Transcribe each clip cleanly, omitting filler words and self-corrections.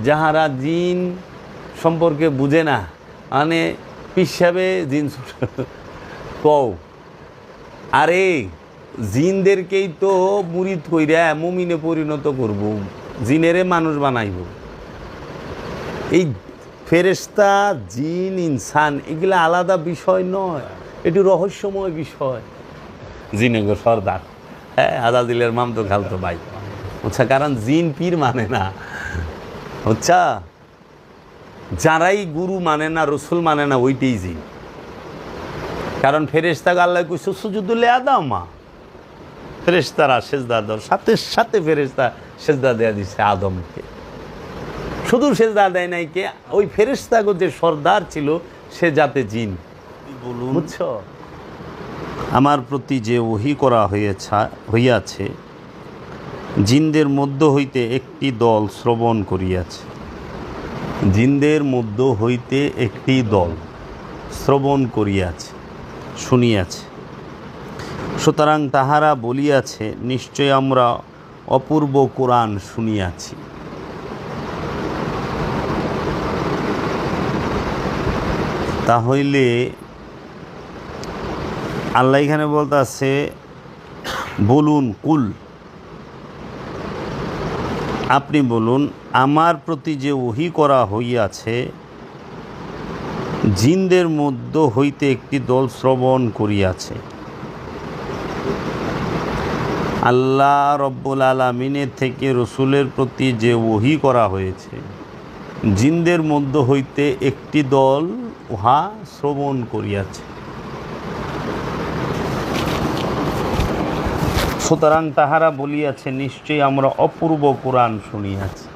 যাহারা জিন সম্পর্কে বুঝে না, মানে পিসাবে জিন কও, আরে জিনদেরকেই তো মুরিদ কইরা মুমিনে পরিণত করব, জিনেরে মানুষ বানাইব। এই ফেরেশতা, জিন, ইনসান এগুলা আলাদা বিষয় নয়, এটি রহস্যময় বিষয়। জিনেগো সর্দার, হ্যাঁ, আজাদিলের মামতো খালতো ভাই, আচ্ছা, কারণ জিন পীর মানে না, আচ্ছা, যারাই গুরু মানে না, রসুল মানে না, ওইটাই জিন। কারণ ফেরেশতাকে আল্লাহ কইছে সুজুদুল আদমা, ফেরেশতারা সেজদা দাও, সাথে সাথে ফেরেশতা সেজদা দেয়া দিছে আদমকে। শুধু সেজদা দেয় নাই কে, ওই ফেরেশতাগো যে সর্দার ছিল সে জাতে জিন। বলুন, বুঝছো? আমার প্রতি যে ওহী করা হইয়াছে, জিনদের মধ্য হইতে একটি দল শ্রবণ করিয়াছে। জিনদের মধ্য হইতে একটি দল শ্রবণ করিয়াছে, শুনিয়াছে। সুতরাং তাহারা বলিয়াছে, নিশ্চয় আমরা অপূর্ব কোরআন শুনিয়াছি। তাহলে আল্লাহ এখানে বলতেছে, বলুন, কুল, আপনি বলুন, আমার প্রতি যে ওহী করা হইয়াছে, জিনদের মধ্য হইতে একটি দল শ্রবণ করিয়াছে। আল্লাহ রব্বুল আলামিনের থেকে রসুলের প্রতি যে ওহী করা হয়েছে, জিনদের মধ্য হইতে একটি দল উহা শ্রবণ করিয়াছে। সুতরাং তাহারা বলিয়াছে, নিশ্চয়ই আমরা অপূর্ব কোরআন শুনিয়াছি।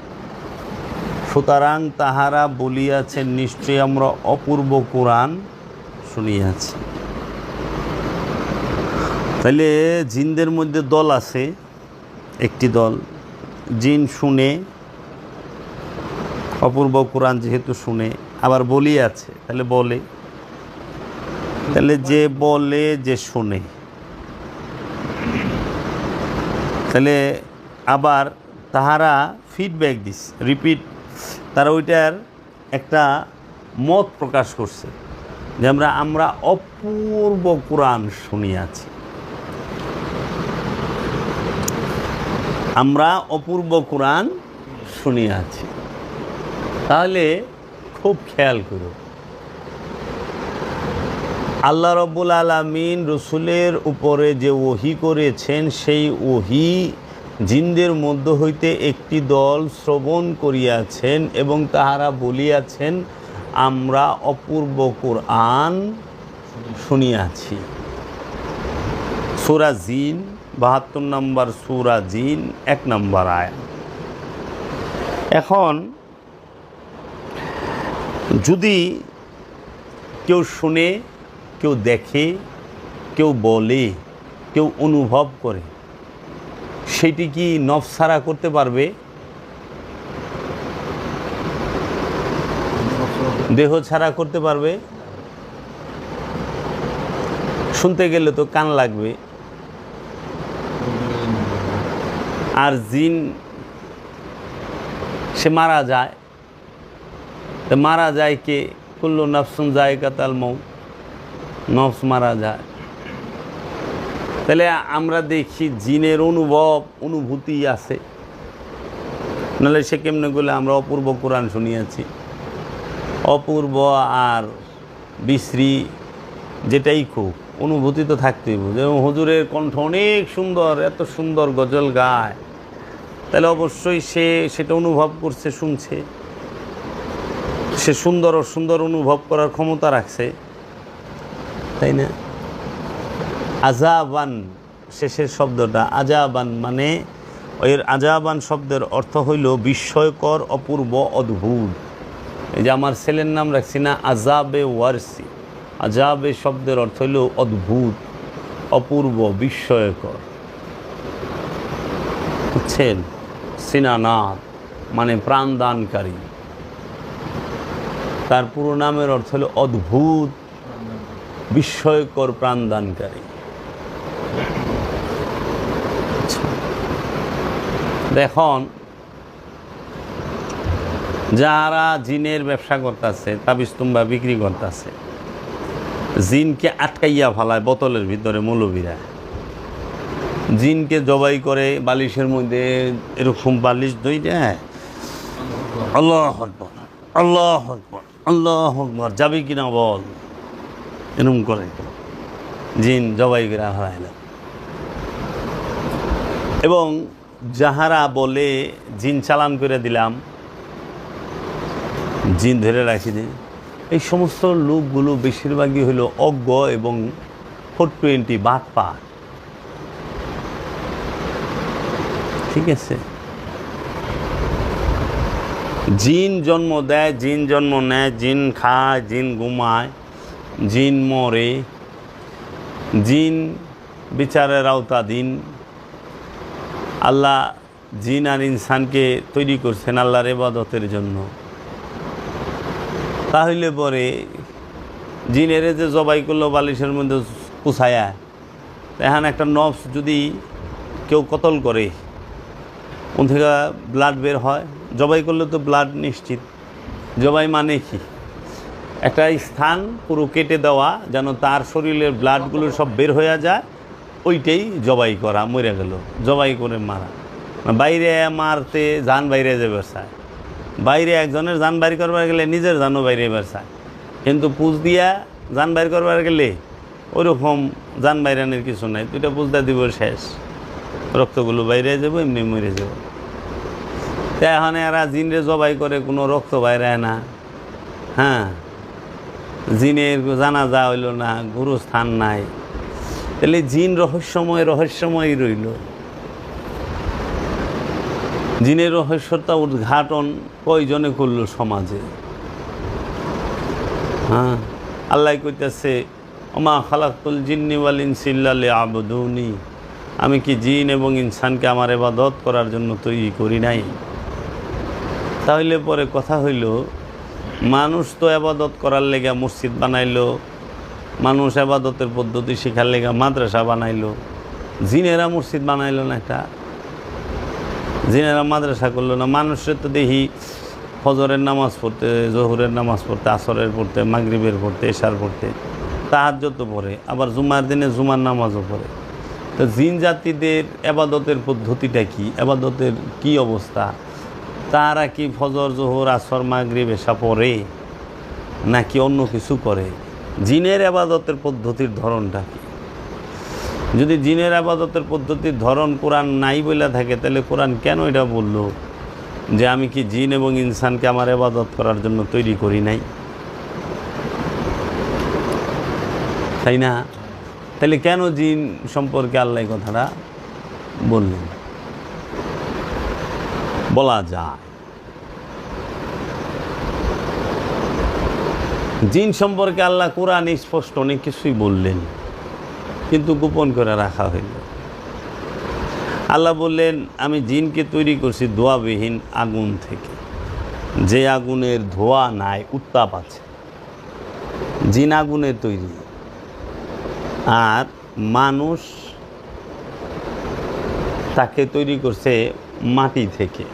সুতরাং তাহারা বলিয়াছে, নিশ্চয়ই আমরা অপূর্ব কোরআন শুনিয়াছি। তাহলে জিনদের মধ্যে দল আছে, একটি দল জিন শুনে, অপূর্ব কোরআন যেহেতু শুনে, আবার বলিয়াছে, তাহলে বলে, তাহলে যে বলে যে শুনে, তাহলে আবার তাহারা ফিডব্যাক দিস, রিপিট, তারা ওইটার একটা মত প্রকাশ করছে যে আমরা অপূর্ব কোরআন শুনিয়াছি, আমরা অপূর্ব কোরআন শুনিয়াছি। তাহলে খুব খেয়াল করো, আল্লাহ রব্বুল আলামিন রসুলের উপরে যে ওহী করেছেন, সেই ওহী জিনদের মধ্য হইতে একটি দল শ্রবণ করিয়াছেন এবং তাহারা বলিয়াছেন, আমরা অপূর্ব কোরআন শুনিয়াছি। সূরা জিন ৭২ নম্বর সূরা জিন ১ নম্বর আয়াত। এখন যদি কেউ শুনে, কেউ দেখে, কেউ বলে, কেউ অনুভব করে, সেটি কি নফস ছাড়া করতে পারবে? দেহ ছাড়া করতে পারবে? শুনতে গেলে তো কান লাগবে। আর জিন সে মারা যায়, তো মারা যায় কে? কুল্লু নাফসুন যায়কাতুল মউত, নফস মারা যায়। তাহলে আমরা দেখি জিনের অনুভূতি আছে, নাহলে সে কেমনে বলে আমরা অপূর্ব কোরআন শুনিয়াছি? অপূর্ব আর বিশ্রী যেটাই খুব, অনুভূতি তো থাকতেই। যেমন হুজুরের কণ্ঠ অনেক সুন্দর, এত সুন্দর গজল গায়, তাহলে অবশ্যই সে সেটা অনুভব করছে, শুনছে, সে সুন্দর অনুভব করার ক্ষমতা রাখছে, তাই না? আজাবান, শেষের শব্দটা আজাবান, মানে এর আজাবান শব্দের অর্থ হইল বিস্ময়কর, অপূর্ব, অদ্ভুত। এই যে আমার ছেলের নাম রাখছি না আজাবে ওয়ারসি, আজাবে শব্দের অর্থ হইল অদ্ভুত, অপূর্ব, বিস্ময়কর, বুঝছেন? সিনানাথ মানে প্রাণদানকারী, তার পুরো নামের অর্থ হলো অদ্ভুত, বিস্ময়কর, প্রাণদানকারী। দেখুন, যারা জিনের ব্যবসা করতেছে, তাবিজ তুম্বা বিক্রি করতেছে, জিনকে আটকাইয়া ফেলায় বোতলের ভিতরে মৌলবীরা, জিনকে জবাই করে বালিশের মধ্যে এরকম বালিশ দই দেয়, আল্লাহ আকবার, আল্লাহ আকবার, আল্লাহ আকবার, যাবি কিনা বল, এরকম করে জিন জবাই করে হারাইল। এবং যাহারা বলে জিন চালান করে দিলাম, জিন ধরে রাখি দিই, এই সমস্ত লোকগুলো বেশিরভাগই হলো অজ্ঞ এবং 420 বাটপার। ঠিক আছে, জিন জন্ম দেয়, জিন জন্ম নেয়, জিন খায়, জিন ঘুমায়, জিন মরে, জিন বিচারের আওতাধীন। আল্লাহ জিন আর ইনসানকে তৈরি করছেন আল্লাহর ইবাদতের জন্য। তাহলে পরে জিনের যে জবাই করলো বালিশের মধ্যে কুছায়া, এখন একটা নফস যদি কেউ কতল করে, ওন থেকে ব্লাড বের হয়, জবাই করলে তো ব্লাড নিশ্চিত। জবাই মানে কি? একটা স্থান পুরো কেটে দেওয়া, যেন তার শরীরের ব্লাডগুলো সব বের হয়ে যায়, ওইটাই জবাই করা। মরে গেল, জবাই করে মারা। বাইরে মারতে জান বাইরে যাবে চায়, বাইরে একজনের জান বাইর করবার গেলে নিজের জানও বাইরে এবার চায়, কিন্তু পুজ দিয়া জান বাইর করবার গেলে ওইরকম জান বাইরানের কিছু নাই, দুইটা পুজদা দিব শেষ, রক্তগুলো বাইরে যাব, এমনি মরে যাব। তাই এখন এরা জিনরে জবাই করে, কোনো রক্ত বাইরায় না। হ্যাঁ, জিনের জানাজা হইল না, গুরুস্থান নাই, তাহলে জিন রহস্যময় রইল। জিনের রহস্যটা উদ্ঘাটন কয়জনে করল সমাজে? হ্যাঁ, আল্লাহ কইতেছে, ওমা খালাকতুল জিন্নি ওয়াল ইনসা ইল্লা লিয়াবুদুনি, আমি কি জিন এবং ইনসানকে আমার ইবাদত করার জন্য তৈরি করি নাই? তাহলে পরে কথা হইল, মানুষ তো ইবাদত করার লেগা মসজিদ বানাইলো, মানুষ ইবাদতের পদ্ধতি শেখার লেগা মাদ্রাসা বানাইলো, জিনেরা মসজিদ বানাইলো না? একটা জিনেরা মাদ্রাসা করলো না? মানুষের তো দেখি ফজরের নামাজ পড়তে, জোহরের নামাজ পড়তে, আসরের পড়তে, মাগরিবের পড়তে, এশার পড়তে, তাহাজ্জুদ পড়ে, আবার জুমার দিনে জুমার নামাজও পড়ে। তো জিন জাতিদের ইবাদতের পদ্ধতিটা কি, ইবাদতের কি অবস্থা? তারা কি ফজর, জোহর, আসর, মাগরিব, এশা পড়ে নাকি অন্য কিছু করে? জিনের ইবাদতের পদ্ধতির ধরনটা কি? যদি জিনের ইবাদতের পদ্ধতির ধরন কোরআন নাই বলে থাকে, তাহলে কোরআন কেন এটা বলল যে আমি কি জিন এবং ইনসানকে আমার ইবাদত করার জন্য তৈরি করি নাই? তাই না? তাহলে কেন জিন সম্পর্কে আল্লাহ কথাটা বললেন? বলা যায় জিন সম্পর্কে আল্লাহ কোরআন স্পষ্ট অনেক কিছুই বললেন, কিন্তু গোপন করে রাখা হইল। আল্লাহ বললেন, আমি জিনকে তৈরি করছি ধোঁয়াবিহীন আগুন থেকে, যে আগুনের ধোঁয়া নাই, উত্তাপ আছে। জিন আগুনের তৈরি, আর মানুষ তাকে তৈরি করছে মাটি থেকে,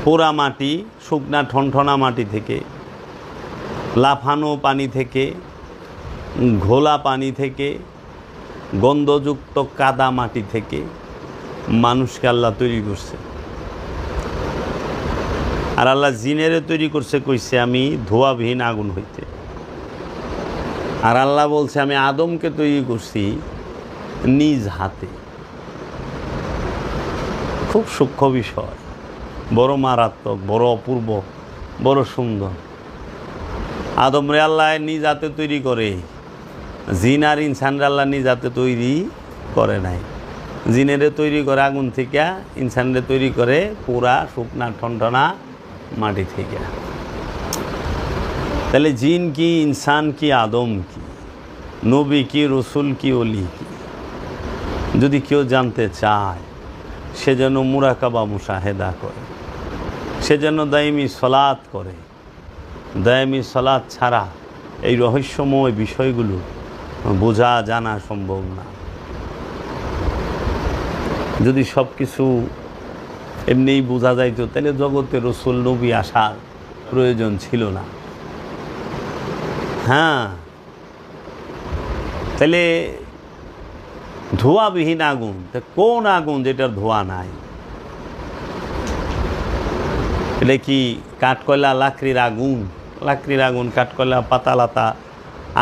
পোড়া মাটি, শুকনা ঠনঠনা মাটি থেকে, লাফানো পানি থেকে, ঘোলা পানি থেকে, গন্ধযুক্ত কাদা মাটি থেকে মানুষকে আল্লাহ তৈরি করছে। আর আল্লাহ জিনেরে তৈরি করছে, কইছে আমি ধোঁয়াবিহীন আগুন হইতে। আর আল্লাহ বলছে আমি আদমকে তৈরি করছি নিজ হাতে। খুব সূক্ষ্ম বিষয়, বড় মারাত্মক, বড় অপূর্ব, বড় সুন্দর। আদমরে আল্লাহ নিজ হাতে তৈরি করে, জিন আর ইনসানরে আল্লাহ নিজ হাতে তৈরি করে নাই। জিনেরে তৈরি করে আগুন থেকে, ইনসানরে তৈরি করে পুরা শুকনা ঠনঠনা মাটি থেকে। তাহলে জিন কি, ইনসান কি, আদম কি, নবী কি, রসুল কি, অলি কি, যদি কেউ জানতে চায়, সে যেন মুরাকাবা মুশাহেদা করে, সে যেন দাইমি সলাত করে। দাইমি সলাত ছাড়া এই রহস্যময় বিষয়গুলো বোঝা জানা সম্ভব না। যদি সব কিছু এমনিই বোঝা যাইতো, তাহলে জগতে রসুল নবী আসার প্রয়োজন ছিল না। হ্যাঁ, তাহলে ধোঁয়াবিহীন আগুন, তা কোন আগুন যেটার ধোঁয়া নাই? এটা কি কাঠকয়লা লাকড়ির আগুন? লাকড়ির আগুন, কাঠকয়লা, পাতালাতা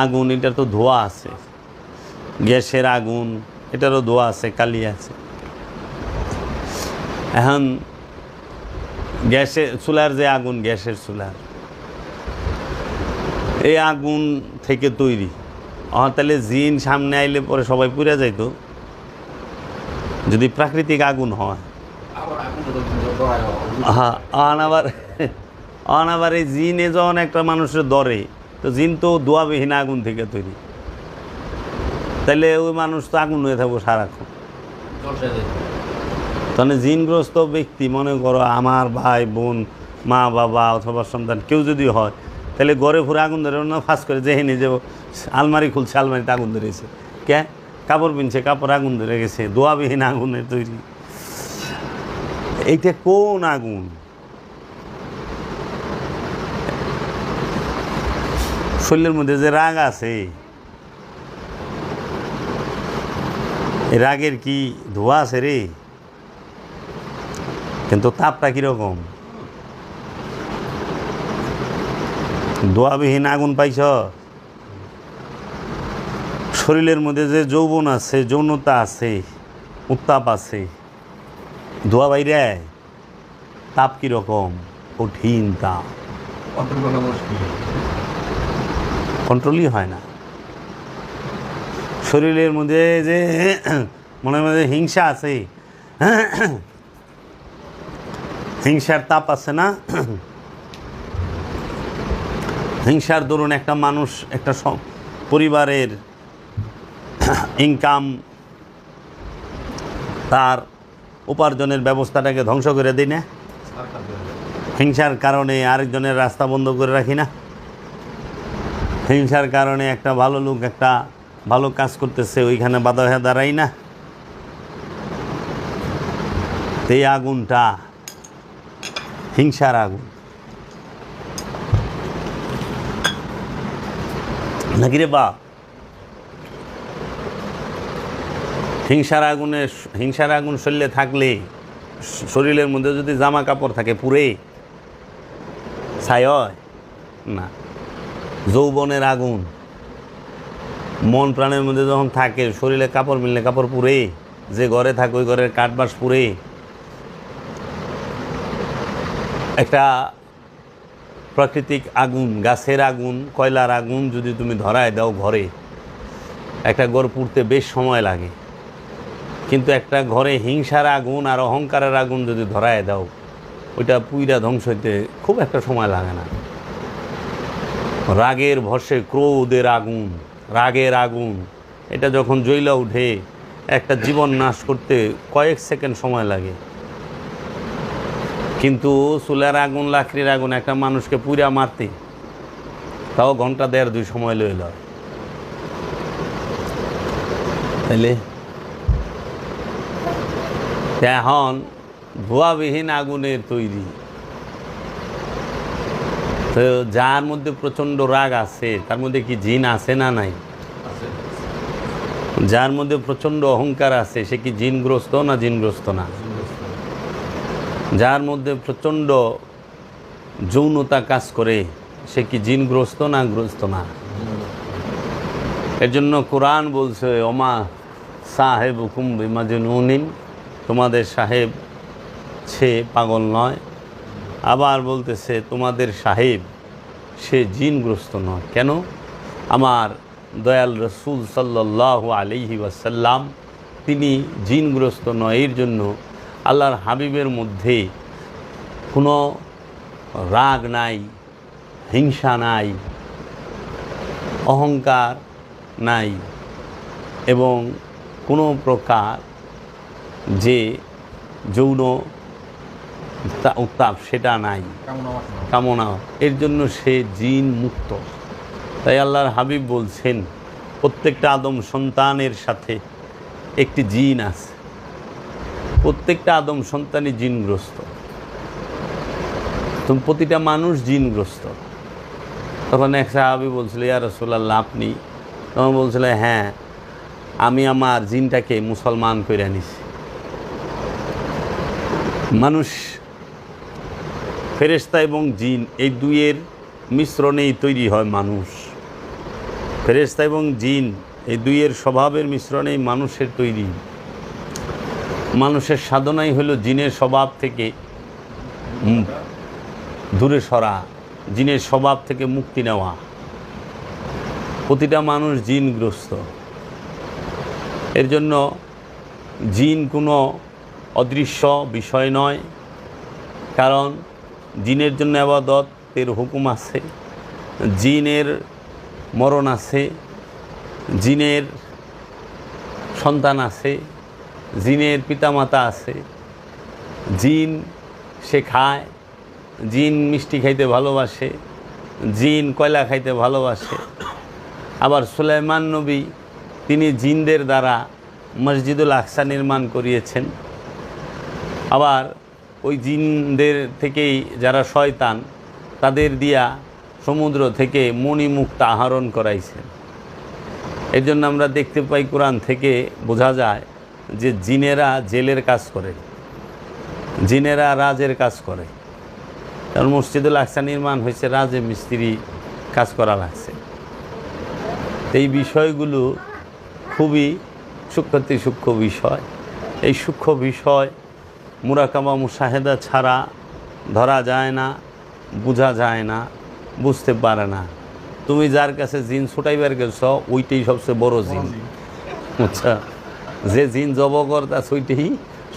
আগুন, এটার তো ধোঁয়া আছে। গ্যাসের আগুন, এটারও ধোঁয়া আছে, কালি আছে। এখন গ্যাসের চুলার যে আগুন, গ্যাসের চুলার, এই আগুন থেকে তৈরি। তাহলে জিন সামনে আইলে পরে সবাই পুড়ে যাইতো যদি প্রাকৃতিক আগুন হয়। হ্যাঁ, আবার এই জিনে যখন একটা মানুষের ধরে, তো জিন তো ধোঁয়াবিহীন আগুন থেকে তৈরি, তাহলে ওই মানুষ তো আগুন হয়ে থাকবো সারাক্ষণ। তাহলে জিনগ্রস্ত ব্যক্তি, মনে করো আমার ভাই বোন, মা বাবা অথবা সন্তান কেউ যদি হয়, তাহলে ঘরে ফুরে আগুন ধরে না, ফাঁস করে যেহে নিজে আলমারি খুলছে, আলমারিতে আগুন ধরেছে, কে কাপড় পিনছে, কাপড় আগুন ধরে গেছে, ধোঁয়াবিহীন আগুনের তৈরি। এইটা কোন আগুন? শরীরের মধ্যে যে রাগ আছে, এই রাগের কি ধোঁয়া আছে রে? কিন্তু তাপটা কিরকম? ধোঁয়াবিহীন আগুন পাইছ? শরীরের মধ্যে যে যৌবন আছে, যৌনতা আছে, উত্তাপ আছে, ধোঁয়া বাইরে, তাপ কিরকম? কঠিন তাপ, কন্ট্রোলই হয় না। শরীরের মধ্যে যে মনের মধ্যে হিংসা আছে, হিংসার তাপ আছে না? হিংসার দরুন একটা মানুষ, একটা পরিবারের ইনকাম, তার উপার্জনের ব্যবস্থাটাকে ধ্বংস করে দিই না? হিংসার কারণে আরেকজনের রাস্তা বন্ধ করে রাখি না? হিংসার কারণে একটা ভালো লোক একটা ভালো কাজ করতেছে, ওইখানে বাধা হয়ে দাঁড়াই না? এই আগুনটা হিংসার আগুন নাকি রে বা? হিংসার আগুন শরীরে থাকলে, শরীরের মধ্যে যদি জামা কাপড় থাকে, পুরে ছাই হয় না। যৌবনের আগুন মন প্রাণের মধ্যে যখন থাকে, শরীরে কাপড় মিললে কাপড় পুরে, যে ঘরে থাকে ওই ঘরের কাঠবাস পুরে। একটা প্রাকৃতিক আগুন, গাছের আগুন, কয়লার আগুন যদি তুমি ধরায় দাও ঘরে, একটা ঘর পুড়তে বেশ সময় লাগে। কিন্তু একটা ঘরে হিংসার আগুন আর অহংকারের আগুন যদি ধরায় দাও, ওইটা পুইরা ধ্বংস হইতে খুব একটা সময় লাগে না। রাগের ভরসে ক্রোধের আগুন, রাগের আগুন, এটা যখন জ্বলা উঠে, একটা জীবন নাশ করতে কয়েক সেকেন্ড সময় লাগে। কিন্তু চুলার আগুন, লাকড়ির আগুন একটা মানুষকে পুইরা মারতে তাও ঘন্টা 1.5-2 সময় লইল। তাইলে এখন ধোঁয়াবিহীন আগুনের তৈরি, তো যার মধ্যে প্রচণ্ড রাগ আছে তার মধ্যে কি জিন আছে না নাই? যার মধ্যে প্রচণ্ড অহংকার আছে সে কি জিনগ্রস্ত না জিনগ্রস্ত না? যার মধ্যে প্রচণ্ড যৌনতা কাজ করে সে কি জিনগ্রস্ত না গ্রস্ত না? এর জন্য কোরআন বলছে, ওমা সাহেব হুকুম বিমাজনুনিন, তোমাদের সাহেব সে পাগল নয়। আবার বলতেছে তোমাদের সাহেব সে জিনগ্রস্ত নয়। কেন? আমার দয়াল রসুল সাল্লাল্লাহু আলাইহি ওয়াসাল্লাম তিনি জিনগ্রস্ত নয়। এর জন্য আল্লাহর হাবিবের মধ্যে কোনো রাগ নাই, হিংসা নাই, অহংকার নাই, এবং কোনো প্রকার যে যৌন উত্তাপ সেটা নাই, কামনা। এর জন্য সে জিন মুক্ত। তাই আল্লাহর হাবিব বলছেন, প্রত্যেকটা আদম সন্তানের সাথে একটি জিন আছে, প্রত্যেকটা আদম সন্তানই জিনগ্রস্ত, তুমি প্রতিটা মানুষ জিনগ্রস্ত। তখন এক সাহাবী বলছিল, ইয়া রাসূলুল্লাহ আপনি? তখন বলছিল, হ্যাঁ আমি আমার জিনটাকে মুসলমান করে নিছি। মানুষ, ফেরেশতা এবং জিন এই দুইয়ের মিশ্রণেই তৈরি হয় মানুষ। ফেরেশতা এবং জিন এই দুইয়ের স্বভাবের মিশ্রণেই মানুষের তৈরি। মানুষের সাধনাই হলো জিনের স্বভাব থেকে দূরে সরা, জিনের স্বভাব থেকে মুক্তি নেওয়া। প্রতিটা মানুষ জিনগ্রস্ত। এর জন্য জিন কোনো অদৃশ্য বিষয় নয়, কারণ জিনের জন্য ইবাদতের হুকুম আছে, জিনের মরণ আছে, জিনের সন্তান আছে, জিনের পিতামাতা আছে। জিন সে খায়, জিন মিষ্টি খাইতে ভালোবাসে, জিন কয়লা খাইতে ভালোবাসে। আবার সুলাইমান নবী তিনি জিনদের দ্বারা মসজিদুল আকসা নির্মাণ করিয়েছেন। আবার ওই জিনদের থেকেই যারা শয়তান তাদের দিয়া সমুদ্র থেকে মণিমুক্তা আহরণ করাইছেন। এর জন্য আমরা দেখতে পাই কোরআন থেকে বোঝা যায় যে জিনেরা জেলের কাজ করে, জিনেরা রাজের কাজ করে। কারণ মসজিদুল আকসা নির্মাণ হয়েছে রাজে মিস্ত্রি কাজ করা লাগছে। এই বিষয়গুলো খুবই সূক্ষ্ম বিষয়। এই সূক্ষ্ম বিষয় মুরাকাবা মুশাহেদা ছাড়া ধরা যায় না, বোঝা যায় না, বুঝতে পারে না। তুমি যার কাছে জিন ছুটাইবার গেছ ওইটাই সবচেয়ে বড় জিন। আচ্ছা, যে জিন জব করতাছ ওইটাই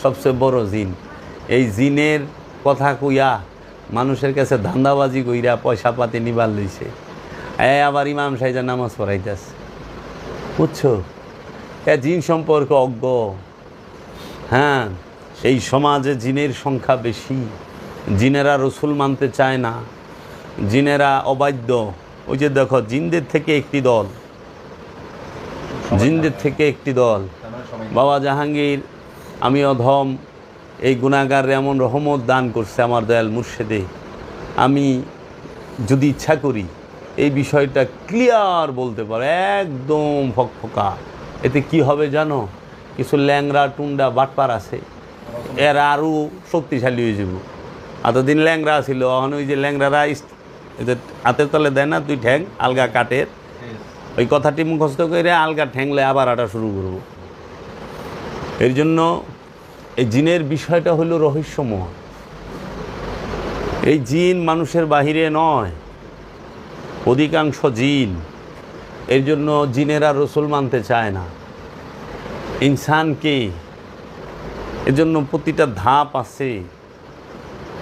সবচেয়ে বড় জিন। এই জিনের কথা কইয়া মানুষের কাছে ধান্দাবাজি কইরা পয়সা পাতি নিবার লইছে। আবার ইমাম সাহেবের নামাজ পড়াইতেছে, বুঝছো? জিন সম্পর্কে অজ্ঞ। হ্যাঁ, এই সমাজে জিনের সংখ্যা বেশি। জিনেরা রসুল মানতে চায় না, জিনেরা অবাধ্য। ওই যে দেখো, জিনদের থেকে একটি দল, জিনদের থেকে একটি দল। বাবা জাহাঙ্গীর আমি অধম এই গুনাহগারে এমন রহমত দান করছে আমার দয়াল মুর্শিদে, আমি যদি ইচ্ছা করি এই বিষয়টা ক্লিয়ার বলতে পারো, একদম ফকফকা। এতে কি হবে জানো? কিছু ল্যাংরা টুন্ডা বাটপার আছে, এরা আরও শক্তিশালী হয়ে যাব। এতদিন ল্যাংরা ছিল, এখন ওই যে ল্যাংরারা হাতের তলে দেয় না তুই ঠ্যাং আলগা কাঠের, ওই কথাটি মুখস্থ করে আলগা ঠ্যাংলে আবার আটা শুরু করব। এর জন্য এই জিনের বিষয়টা হলো রহস্যময়। এই জিন মানুষের বাহিরে নয়, অধিকাংশ জিন। এর জন্য জিনেরা রসুল মানতে চায় না ইনসানকে। এর জন্য প্রতিটা ধাপ আছে।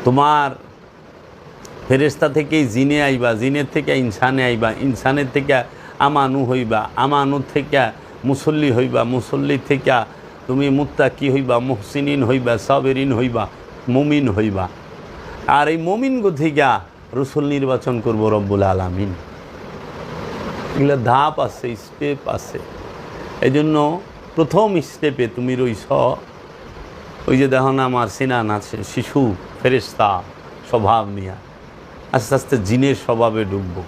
তোমার ফেরেশতা থেকেই জিনে আইবা, জিনের থেকে ইনসানে আইবা, ইনসানের থেকে আমানু হইবা, আমানুর থেকে মুসল্লি হইবা, মুসল্লি থেকে তুমি মুত্তাকি হইবা, মুহসিনিন হইবা, সাবেরিন হইবা, মুমিন হইবা। আর এই মুমিনগো থেকে রসুল নির্বাচন করব রব্বুল আলামিন। এগুলো ধাপ আছে, স্টেপ আছে। এই জন্য প্রথম স্টেপে তুমি রইছ ওই যে দেখো না আমার সিনান আছে শিশু ফেরেশতা স্বভাব নিয়ে, আস্তে আস্তে জিনের স্বভাবে ঢুকবো।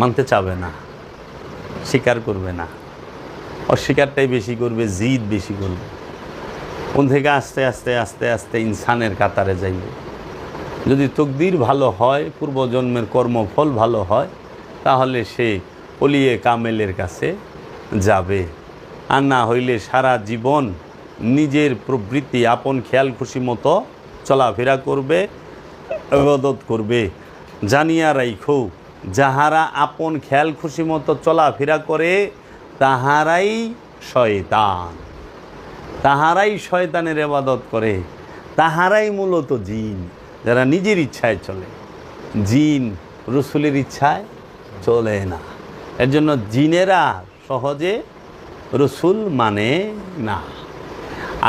মানতে চাবে না, স্বীকার করবে না, অস্বীকারটাই বেশি করবে, জিদ বেশি করবে। কোন থেকে আস্তে আস্তে আস্তে আস্তে ইনসানের কাতারে যাইবে। যদি তকদির ভালো হয়, পূর্বজন্মের কর্মফল ভালো হয়, তাহলে সে অলিয়ে কামেলের কাছে যাবে। আর না হইলে সারা জীবন নিজের প্রবৃত্তি আপন খেয়াল খুশি মতো চলাফেরা করবে, ইবাদত করবে। জানিয়া রাইখো, যাহারা আপন খেয়াল খুশি মতো চলাফেরা করে তাহারাই শয়তান, তাহারাই শয়তানের ইবাদত করে, তাহারাই মূলত জিন। যারা নিজের ইচ্ছায় চলে, জিন রসুলের ইচ্ছায় চলে না। এর জন্য জিনেরা সহজে রসুল মানে না।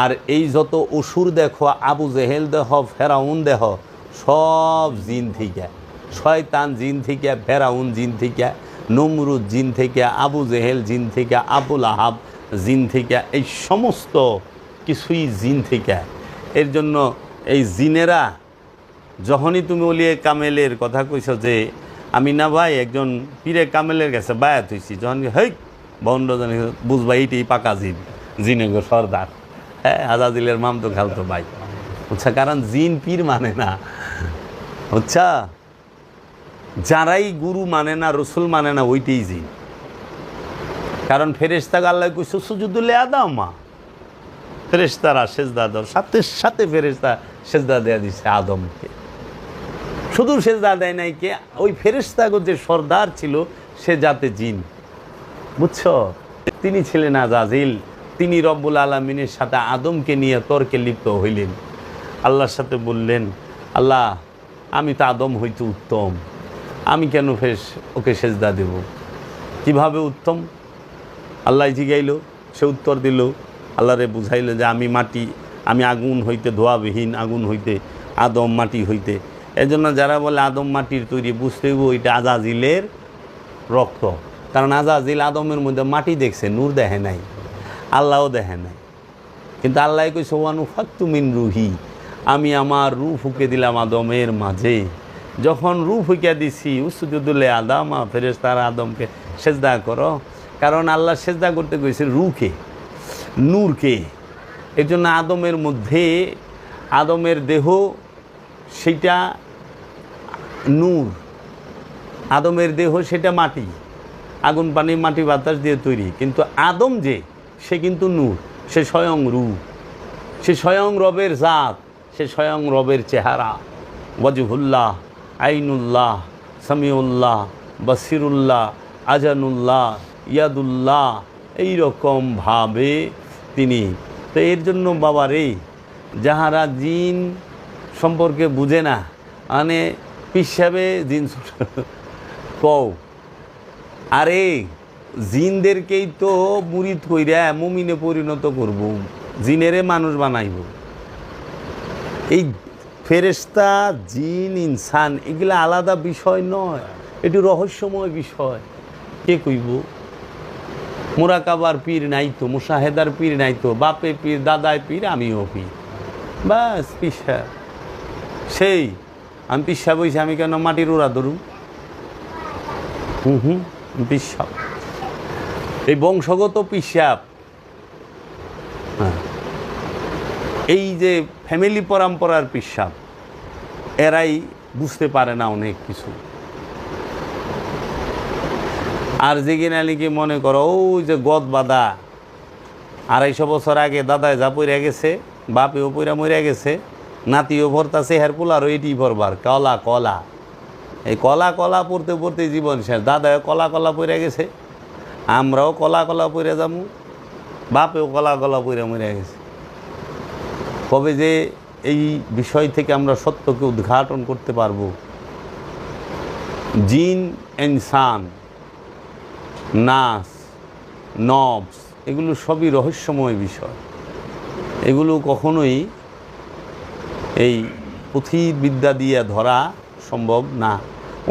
আর এই যত অসুর দেখো, আবু জেহেল দেহ, ফেরাউন দেহ, সব জিন থেকে। শয়তান জিন থেকে, ফেরাউন জিন থেকে, নমরুদ জিন থেকে, আবু জেহেল জিন থেকে, আবুল আহাব জিন থেকে। এই সমস্ত কিছুই জিন থেকে। এর জন্য এই জিনেরা যখনই তুমি ওলিয়ে কামেলের কথা কইছ যে আমি না ভাই একজন পীরে কামেলের কাছে বায়াত হইছি, যখন হেই বন্ড বুঝবা এইটাই পাকা জিন, জিনে গো সর্দার, হ্যাঁ আজাদিলের মাম তো খালতো ভাই, বুঝছা। কারণ জিন পীর মানে না, বুঝছা। যারাই গুরু মানে না, রসুল মানে না, ওইটাই জিন। কারণ ফেরেশতাকে আল্লাহ কইছে সুজুদুল আদমা, ফেরেশতারা সেজদা দাও, সাথে সাথে ফেরেশতা সেজদা দেয়া দিছে আদমকে। শুধু সেজদা দেয় নাই কে, ওই ফেরেশতাগো যে সর্দার ছিল সে জাতে জিন, বুঝছো। তিনি ছিলেন আজাজিল, তিনি রব্বুল আলামিনের সাথে আদমকে নিয়ে তর্কে লিপ্ত হইলেন। আল্লাহর সাথে বললেন, আল্লাহ আমি তো আদম হইতে উত্তম, আমি কেন ওকে সেজদা দেব, কিভাবে উত্তম? আল্লাহ জিগাইল, সে উত্তর দিল, আল্লাহরে বুঝাইল যে আমি মাটি, আমি আগুন হইতে, ধোয়াবিহীন আগুন হইতে, আদম মাটি হইতে। এজন্য যারা বলে আদম মাটির তৈরি, বুঝতে হইব ওইটা আজাজিলের রক্ত। কারণ আজাজিল আদমের মধ্যে মাটি দেখছে, নূর দেখে নাই, আল্লাহও দেখে নাই। কিন্তু আল্লাহ কইছে ওয়ানু ফাক্তুমিন রুহি, আমি আমার রূহ ফুঁকে দিলাম আদমের মাঝে। যখন রূহ ফুঁকে দিছি, উসজুদুলে আদামা, ফেরেশতারা আদমকে সেজদা করো। কারণ আল্লাহ সেজদা করতে কইছে রূহকে, নূরকে। এর জন্য আদমের মধ্যে, আদমের দেহ সেটা নূর, আদমের দেহ সেটা মাটি, আগুন পানি মাটি বাতাস দিয়ে তৈরি। কিন্তু আদম যে, সে কিন্তু নূর, সে স্বয়ং রূহ, সে স্বয়ং রবের জাত, সে স্বয়ং রবের চেহারা। ওয়াজহুল্লাহ, আইনুল্লাহ, সামিউল্লাহ, বাসিরুল্লাহ, আজানুল্লাহ, ইয়াদুল্লাহ, এইরকমভাবে তিনি। তো এর জন্য বাবারে, যাহারা জিন সম্পর্কে বুঝে না, মানে পিসাবে জিন কও, আরে জিনদেরকেই তো মুরিদ কইরা মুমিনে পরিণত করব, জিনেরে মানুষ বানাইব। এই ফেরেশতা, জিন, ইনসান এগুলা আলাদা বিষয় নয়, এটি রহস্যময় বিষয়। কে কইব? মোরাকাবার পীর নাই তো, মুশাহেদার পীর নাই তো, বাপে পীর, দাদায় পীর, আমিও পীর, বাস পিসা। সেই আমি পিসা বইছি, আমি কেন মাটির ওরা ধরুন? পিসাব, এই বংশগত পিসাব। হ্যাঁ, এই যে ফ্যামিলি পরম্পরার পিসাব, এরাই বুঝতে পারে না অনেক কিছু। আর যে কিনা নাকি মনে করো ওই যে গদ বাদা, 250 বছর আগে দাদায় যা পইরা গেছে, বাপেও পইরা মরিয়া গেছে, নাতিও ভরতাছে, হের পোলারও এটি ভরবার, কলা কলা, এই কলা কলা পড়তে পড়তে জীবন শেষ। দাদাও কলা কলা পইরা গেছে, আমরাও কলা কলা পইরা যাবো, বাপেও কলা কলা পইরা মরিয়া গেছে। কবে যে এই বিষয় থেকে আমরা সত্যকে উদ্ঘাটন করতে পারবো? জিন, ইনসান, নাস, নবস, এগুলো সবই রহস্যময় বিষয়। এগুলো কখনোই এই পুঁথিবিদ্যা দিয়ে ধরা সম্ভব না,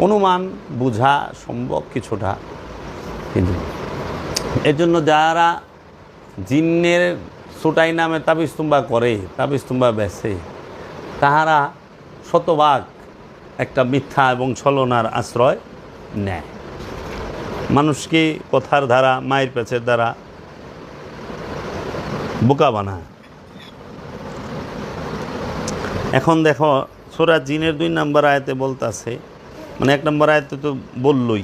অনুমান বোঝা সম্ভব কিছুটা। কিন্তু এর জন্য যারা জিন্নের ছোটাই নামে তাবিজতুম্বা করে, তাবিজতুম্বা বেছে, তাহারা শতভাগ একটা মিথ্যা এবং ছলনার আশ্রয় নেয়, মানুষকে কথার দ্বারা, মায়ের পেছের দ্বারা বোকা বানায়। এখন দেখো সূরা জিনের 2 নম্বর আয়াতে বলতাছে, মানে 1 নম্বর আয়াতে তো বললই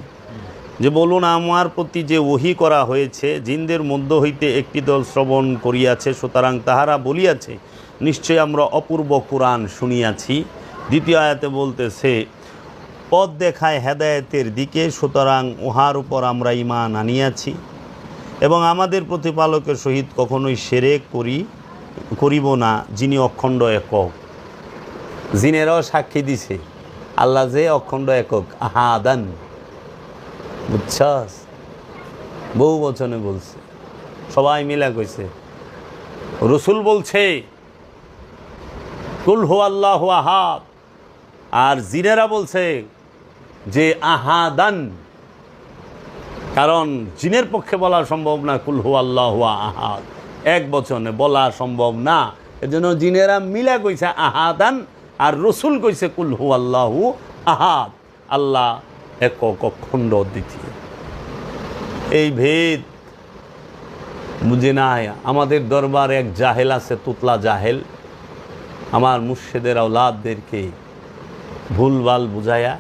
যে বলুন আমার প্রতি যে ওহী করা হয়েছে, জিনদের মধ্য হইতে একটি দল শ্রবণ করিয়াছে, সুতরাং তাহারা বলিয়াছে নিশ্চয় আমরা অপূর্ব কুরআন শুনিয়াছি। 2য় আয়াতে বলতেছে পথ দেখায় হেদায়েতের দিকে, সুতরাং উহার উপর আমরা ঈমান আনিয়াছি এবং আমাদের প্রতিপালকের সহিত কখনোই শিরক করিব না, যিনি অখণ্ড একক। জিনেরাও সাক্ষী দিছে আল্লাহ যে অখণ্ড একক, আহাদান, বুঝছস? বহু বচনে বলছে, সবাই মিলা কইছে। রসুল বলছে কুল হু আল্লাহু আহাদ, আর জিনেরা বলছে যে আহাদান। কারণ জিনের পক্ষে বলা সম্ভব না কুল হু আল্লাহু আহাদ, এক বচনে বলা সম্ভব না। এজন্য জিনেরা মিলা কইছে আহাদান, আর রসুল কইছে কুল হু আল্লাহু আহাদ, আল্লাহ একক অখণ্ড দ্বিতীয়। এই ভেদ বুঝে নাই। আমাদের দরবারে এক জাহেল আছে, তুতলা জাহেল, আমার মুর্শিদের আওলাদদেরকে ভুলভাল বুঝায়া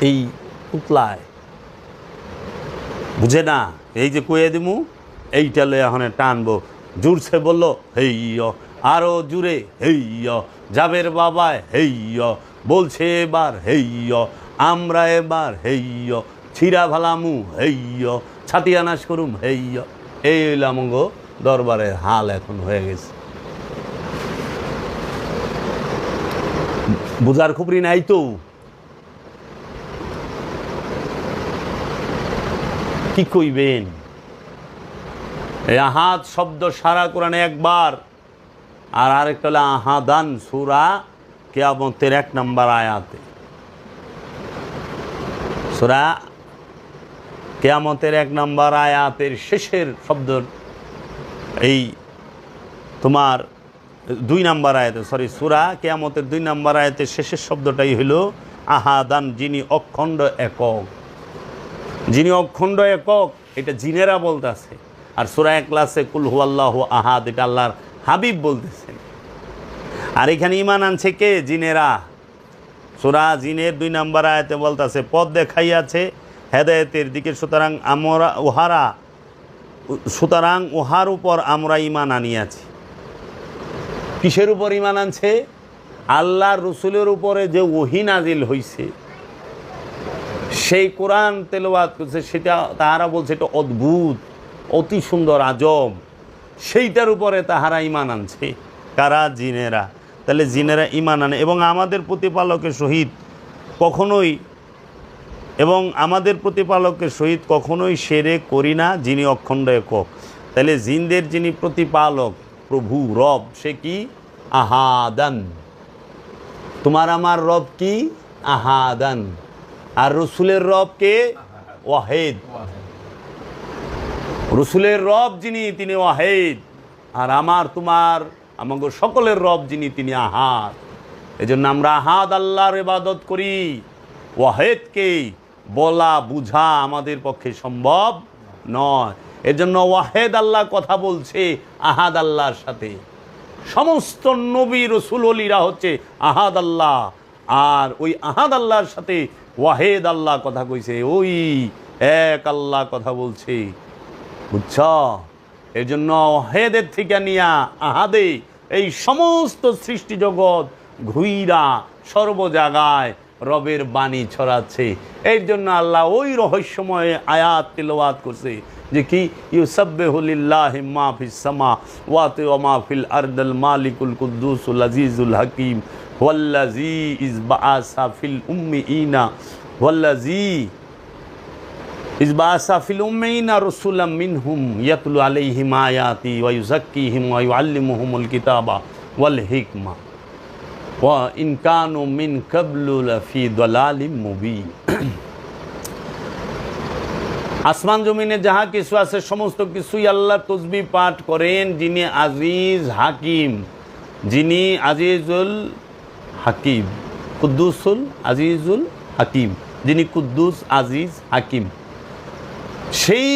এই তুতলায় বুঝে না, এই যে কয়ে দিমু এইটা লয়ে এখন টানবো, জুড়ছে বললো হেইয়, আরো জুড়ে হেইয়, যাবের বাবায় হেইয়, বলছে এবার হেইয়, আমরা এবার হেইয়, ছিড়া ভালামু হেইয়, ছাতিয়া নাশ করুম হেইয়। এই হইল আমঙ্গ দরবারের হাল এখন হয়ে গেছে। বুঝার খুবরি নাই তো, কি কইবেন? এই আহাদ শব্দ সারা কোরআনে একবার, আর আরেকটা হলো আহাদান, সূরা কিয়ামতের 1 নম্বর আয়াতে। সূরা কিয়ামতের 1 নম্বর আয়াতের শেষের শব্দ, এই তোমার 2 নম্বর আয়াতে, সূরা কিয়ামতের 2 নম্বর আয়াতের শেষের শব্দটাই হইল আহাদান, যিনি অখণ্ড একক। যিনি অখণ্ড একক এটা জিনেরা বলতেছে, আর সূরা ইখলাসে কুল হু আল্লাহু আহাদ এটা আল্লাহর হাবিব বলতেছেন। আর এখানে ঈমান আনছে কে? জিনেরা। সূরা জিনের 2 নম্বর আয়াতে বলতেছে পথ দেখাইয়াছে হেদায়েতের দিকে, সুতরাং উহার উপর আমরা ঈমান আনিয়াছি। কিসের উপর ঈমান আনছে? আল্লাহর রসুলের উপরে যে ওহী নাজিল হইছে, সেই কোরআন তেলাওয়াত করছে, সেটা তাহারা বলছে এটা অদ্ভুত, অতি সুন্দর, আজব, সেইটার উপরে তাহারা ঈমান আনছে। কারা? জিনেরা। তাহলে জিনেরা ঈমান আনে এবং আমাদের প্রতিপালকের সহিত কখনোই শিরক করি না, যিনি অখণ্ড একক। তাহলে জিনদের যিনি প্রতিপালক প্রভু রব, সে কি? আহাদান। তোমার আমার রব কি? আহাদান। আর রসুলের রব কে? ওয়াহিদ। রসুলের রব যিনি, তিনি ওয়াহিদ। আর আমার তোমার আমাদের সকলের রব যিনি, তিনি আহাদ। এজন্য আমরা আহাদ আল্লাহর ইবাদত করি। ওয়াহিদকে বলা বুঝা আমাদের পক্ষে সম্ভব নয়। এজন্য ওয়াহিদ আল্লাহ কথা বলছে আহাদ আল্লাহর সাথে। সমস্ত নবী রসুল ওলিরা হচ্ছে আহাদ আল্লাহ, আর ওই আহাদ আল্লাহর সাথে ওয়াহিদ আল্লাহ কথা কইছে, ওই এক আল্লাহ কথা বলছে। বুঝছ? এই জন্য ওয়াহিদের থেকে নিয়া আহাদে এই সমস্ত সৃষ্টি জগৎ ঘুইরা সর্ব জায়গায় রবের বাণী ছড়াচ্ছে। এর জন্য আল্লাহ ওই রহস্যময় আয়াত তিলাওয়াত করছে যে কি, ইউসাব্বিহু লিল্লাহি মা ফিস সামাওয়াতি ওয়া মা ফিল আরদিল মালিকুল কুদ্দুসুল আজিজুল হাকিম ওয়াল্লাযী ইসবাআসা ফিল উম্মিয়িনা রাসূলাম মিনহুম ইয়াতলু আলাইহিম আয়াতি ওয়া ইউযাক্কিহিম ওয়া ইউআল্লিমুহুমুল কিতাবা ওয়াল হিকমা ওয়া ইন কানু মিন ক্বাবলু লাফি দালালিম মুবিন। আসমান জমিনে যাহা কিছু আছে সমস্ত কিছুই আল্লাহর তসবিহ পাঠ করেন, যিনি আজিজ হাকিম, যিনি আজিজুল হাকিম, কুদ্দুসুল আজিজুল হাকিম, যিনি কুদ্দুস আজিজ হাকিম। সেই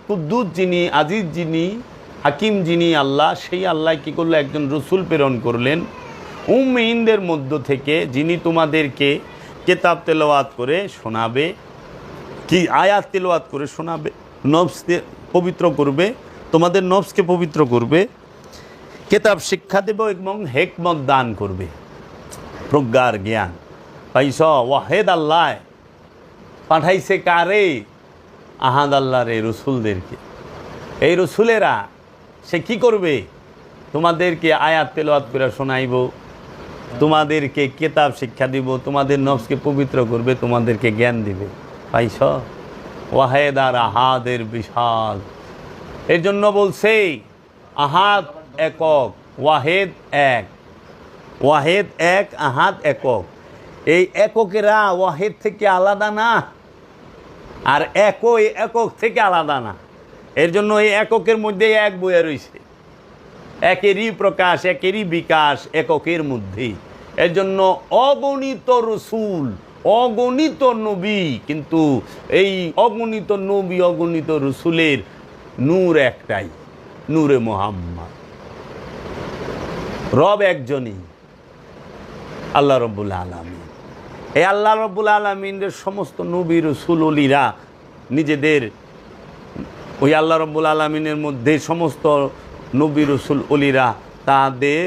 কুদ্দুস যিনি, আজিজ যিনি, হাকিম যিনি আল্লাহ, সেই আল্লাহ কী করলো? একজন রসুল প্রেরণ করলেন উম্মিয়িনদের মধ্য থেকে, যিনি তোমাদেরকে কেতাব তেলাওয়াত করে শোনাবে, কি আয়াত তেলাওয়াত করে শোনাবে, নফসকে পবিত্র করবে, তোমাদের নফসকে পবিত্র করবে, কেতাব শিক্ষা দেব এবং হিকমত দান করবে, প্রজ্ঞার জ্ঞান। পাইছ? ওয়াহিদ আল্লাহ পাঠাইছে কারে? আহাদ আল্লাহর এই রসুলদেরকে। এই রসুলেরা সে কি করবে? তোমাদেরকে আয়াত তেলাওয়াত করে শোনাইব, তোমাদেরকে কেতাব শিক্ষা দিব, তোমাদের নফসকে পবিত্র করবে, তোমাদেরকে জ্ঞান দিবে। পাইছ? ওয়াহিদ আর আহাদের বিশাল। এর জন্য বলছে আহাদ একক, ওয়াহিদ এক। ওয়াহিদ এক, আহাদ একক। এই এককেরা ওয়াহিদ থেকে আলাদা না, আর একই একক থেকে আলাদা না। এর জন্য এই এককের মধ্যে এক বইয়া রয়েছে, একেরই প্রকাশ, একেরই বিকাশ এককের মধ্যেই। এর জন্য অগণিত রসুল, অগণিত নবী, কিন্তু এই অগণিত নবী অগণিত রসুলের নূর একটাই, নূরে মোহাম্মদ। রব একজনই, আল্লাহ রব্বুল আলামিন। এই আল্লাহ রব্বুল আলামিনের সমস্ত নবী রসুল অলিরা নিজেদের ওই আল্লাহ রব্বুল আলামিনের মধ্যে সমস্ত নবী রসুল অলিরা তাদের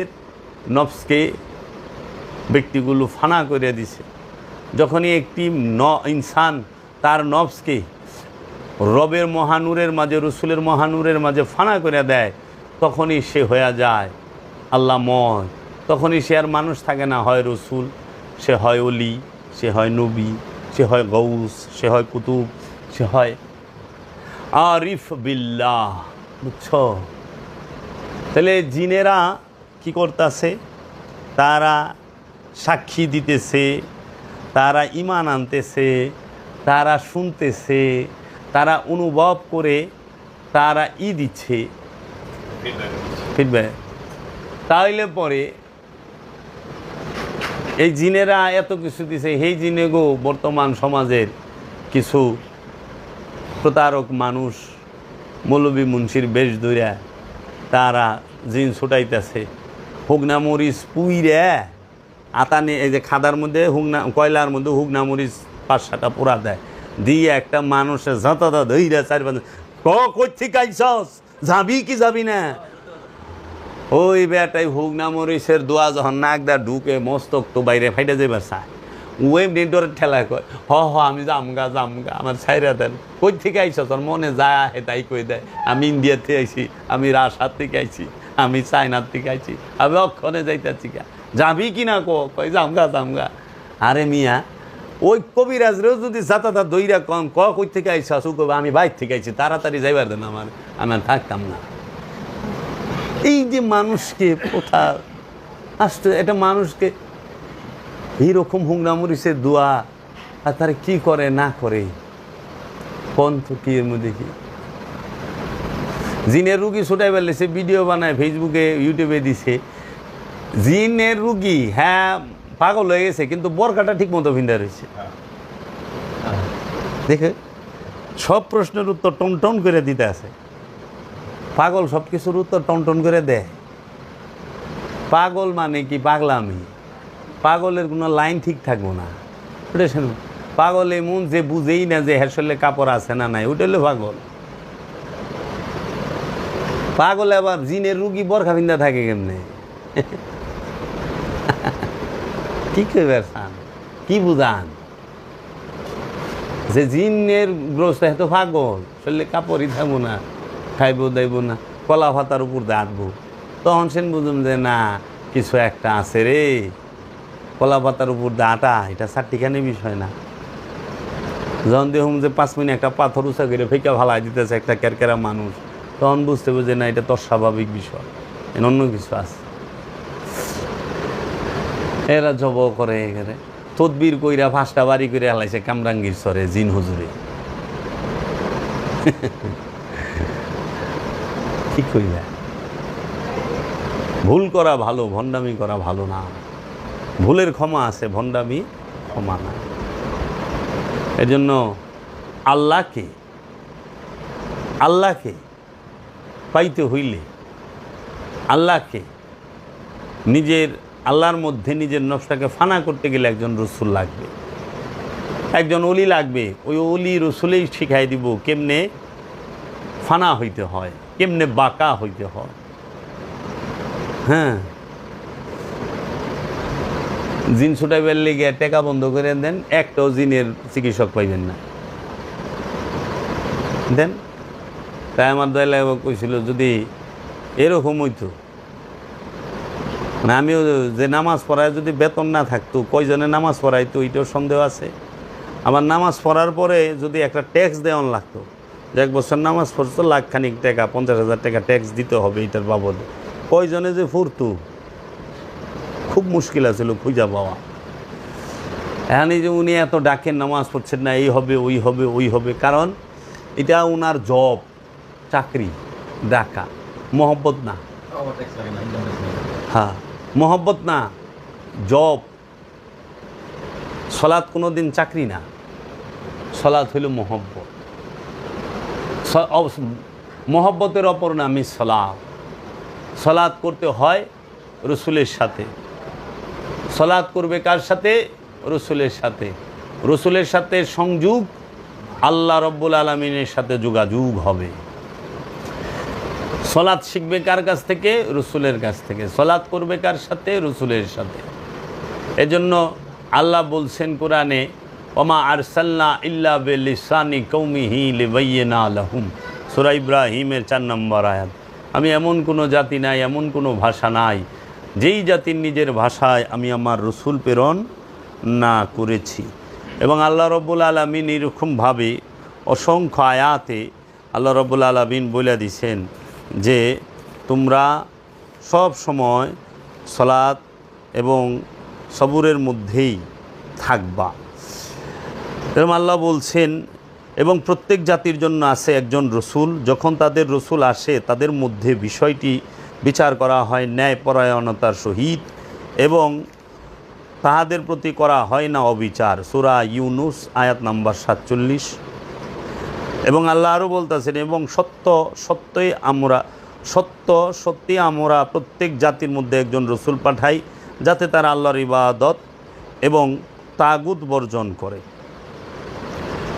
নফসকে, ব্যক্তিগুলো ফানা করে দিছে। যখনই একটি ইনসান তার নফসকে রবের মহানূরের মাঝে, রসুলের মহানূরের মাঝে ফানা করে দেয়, তখনই সে হয়ে যায় আল্লাহময়। তখনই সে আর মানুষ থাকে না, হয় রসুল, সে হয় অলি, সে হয় নবী, সে হয় গৌস, সে হয় কুতুব, সে হয় আরিফ বিল্লাহ। বুঝছ? তাহলে জিনেরা কি করতেছে? তারা সাক্ষী দিতেছে, তারা ঈমান আনতেছে, তারা শুনতেছে, তারা অনুভব করে, তারা দিচ্ছে ফিডব্যাক। তাইলে পরে এই জিনেরা এত কিছু দিছে, সেই জিনে গো বর্তমান সমাজের কিছু প্রতারক মানুষ মৌলবী মুন্সির বেশ ধইরা তারা জিন ছুটাইতেছে। হুগনা মরিচ পুইরে আতানে, এই যে খাদার মধ্যে হুগনা, কয়লার মধ্যে হুগনা মরিচ 5-6টা পোড়া দেয়, দিয়ে একটা মানুষের জাতাদা ধইরা 4-5 কই থেকে আইছস, যাবি কি যাবি না? ওই বেটাই হুগনা মরিচের দোয়া যখন নাক দা ঢুকে মস্তক তো বাইরে ফাইটা যাইবার চায়, ওই নেটওয়ার ঠেলা কয় আমি জামগা আমার ছাইরা দেন। কই থেকে আইস? তোর মনে যায় আহে তাই কই দেয়, আমি ইন্ডিয়া থেকে আইছি, আমি রাশিয়ার থেকে আইছি, আমি চায়নার থেকে আইছি, আমি অক্ষণে যাইতেছি। যাবি কি না কই জামগা। আরে মিয়া, ওই কবিরাজরেও যদি যাতাতা দইরা কম কই থেকে আইসা কবে আমি বাইর থেকে আইছি, তাড়াতাড়ি যাইবার দেন, আমি থাকতাম না। এই যে মানুষকে কোথা আসতে, এটা মানুষকে এইরকম হুগনা মরিচের দোয়া, আর তারা কী করে না করে পন্থ কি এর মধ্যে কি? জিনের রুগী ছুটাই বেলেছে, ভিডিও বানায় ফেসবুকে ইউটিউবে দিছে। জিনের রুগী হ্যাঁ পাগল হয়ে গেছে, কিন্তু বরকাটা ঠিক মতো ভিন্দা রয়েছে। দেখে সব প্রশ্নের উত্তর টন করে দিতে আছে। পাগল সব কিছুর উত্তর টন করে দেয়। পাগল মানে কি? পাগলামি। পাগলের কোনো লাইন ঠিক থাকবো না। ওটা শুনুন, পাগল এমন যে বুঝেই না যে হেসলে কাপড় আছে না নাই, ওটা হলো পাগল। পাগল আবার জিনের রুগী বরখা ভিন্দা থাকে কেমনে? কি করবেন, কি বুঝান যে জিনের গ্রস্ত এত পাগল, শরীরে কাপড়ই থাকবো না, খাইব দাইব না, কলা পাতার উপর দাঁতবো, তখন সেন বুঝুন যে না কিছু একটা আছে রে। কলা পাতার উপর দাঁটা এটা চারটিখানি বিষয় না। যখন দেখুন যে 5 মিনিট একটা পাথর উঁচা করে ফেঁকা ভালাই দিতেছে একটা কেরকেরা মানুষ, তখন বুঝতে হবে যে না এটা তোর স্বাভাবিক বিষয়, অন্য কিছু আছে। এরা জব করে এখানে তদবির কইরা 5টা বাড়ি করে হালাইছে কামরাঙ্গীর সরে জিন হুজুরে। ঠিক কইলা? ভুল করা ভালো, ভণ্ডামি করা ভালো না। ভুলের ক্ষমা আছে, ভণ্ডামি ক্ষমা না। এজন্য আল্লাহকে পাইতে হইলে আল্লাহকে আল্লাহর মধ্যে নিজের নফসটাকে ফানা করতে গেলে একজন রসুল লাগবে, একজন অলি লাগবে। ওই অলি রসুলেই শিখাই দিব কেমনে ফানা হইতে হয়, কেমনে বাঁকা হইতে হয়। হ্যাঁ, জিন ছুটাইবার লেগে টাকা বন্ধ করে দেন, একটাও জিনের চিকিৎসক পাইবেন না। দেন, তাই আমার দয়াল কইছিল যদি এরকম হইতো, মানে আমিও যে নামাজ পড়ায় যদি বেতন না থাকতো, কয়জনে নামাজ পড়াইতো এটাও সন্দেহ আছে। আবার নামাজ পড়ার পরে যদি একটা ট্যাক্স দেওয়ান লাগতো, যে 1 বছর নামাজ পড়তো লাখখানিক টাকা, 50,000 টাকা ট্যাক্স দিতে হবে এটার বাবদে, কয়জনে যে ফুরতো, খুব মুশকিল আছিল খুঁজা পাওয়া। এখন এই যে উনি এত ডাকেন নামাজ পড়ছেন না, এই হবে ওই হবে, কারণ এটা ওনার জব, চাকরি ডাকা, মোহব্বত না। হ্যাঁ, মোহব্বত না, জব। সলাৎ কোনো দিন চাকরি না, সলাৎ হইল মোহব্বত। মোহব্বতের অপর নামই সলাৎ। সলাৎ করতে হয় রসুলের সাথে। সলাৎ করবে কার সাথে? রসুলের সাথে। রসুলের সাথে সংযোগ আল্লাহ রব্বুল আলমিনের সাথে যোগাযোগ হবে। সলাৎ শিখবে কার কাছ থেকে? রসুলের কাছ থেকে। সলাৎ করবে কার সাথে? রসুলের সাথে। এজন্য আল্লাহ বলছেন কোরআনে, ওমা আরসালনা ইল্লা বিলিসানি কওমিহি লিবাইয়িনা লাহুম, সূরা ইব্রাহিমের 4 নম্বর আয়াত। আমি এমন কোনো জাতি নাই, এমন কোনো ভাষা নাই যেই জাতির নিজের ভাষায় আমি আমার রসুল প্রেরণ না করেছি। এবং আল্লাহ রব্বুল আলামিন এরকমভাবে অসংখ্য আয়াতে আল্লাহ রব্বুল আলামিন বলে দিছেন যে তোমরা সব সময় সলাৎ এবং সবুরের মধ্যেই থাকবা। এরকম আল্লাহ বলছেন, এবং প্রত্যেক জাতির জন্য আছে একজন রসুল। যখন তাদের রসুল আসে তাদের মধ্যে বিষয়টি বিচার করা হয় ন্যায়পরায়ণতার সহিত, এবং তাহাদের প্রতি করা হয় না অবিচার। সূরা ইউনুস আয়াত নাম্বার 47। এবং আল্লাহ আরও বলতেছেন, এবং সত্যি আমরা প্রত্যেক জাতির মধ্যে একজন রসুল পাঠাই, যাতে তারা আল্লাহর ইবাদত এবং তাগুত বর্জন করে,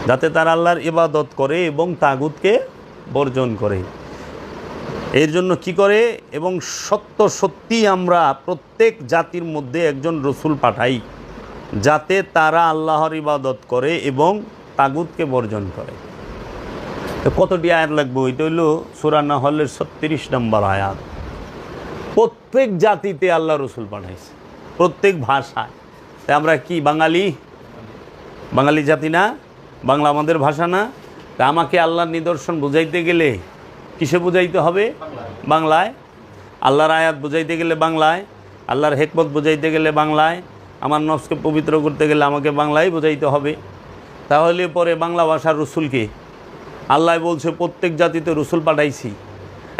যাতে তারা আল্লাহর ইবাদত করে এবং তাগুতকে বর্জন করে। এর জন্য কি করে? এবং সত্যি আমরা প্রত্যেক জাতির মধ্যে একজন রসুল পাঠাই, যাতে তারা আল্লাহর ইবাদত করে এবং তাগুতকে বর্জন করে। কতটি আয়াত লাগবে? ওইটা হইল সূরা নাহলের 36 নম্বর আয়াত। প্রত্যেক জাতিতে আল্লাহ রসুল পাঠাইছে, প্রত্যেক ভাষায়। তাই আমরা কি বাঙালি জাতি না? বাংলা আমাদের ভাষা না? তা আমাকে আল্লাহর নিদর্শন বুঝাইতে গেলে কিসে বুঝাইতে হবে? বাংলায়। আল্লাহর আয়াত বুঝাইতে গেলে বাংলায়, আল্লাহর হিকমত বুঝাইতে গেলে বাংলায়, আমার নফসকে পবিত্র করতে গেলে আমাকে বাংলায় বুঝাইতে হবে। তাহলে পরে বাংলা ভাষার রসুলকে আল্লাহ বলছে প্রত্যেক জাতিতে রসুল পাঠাইছি।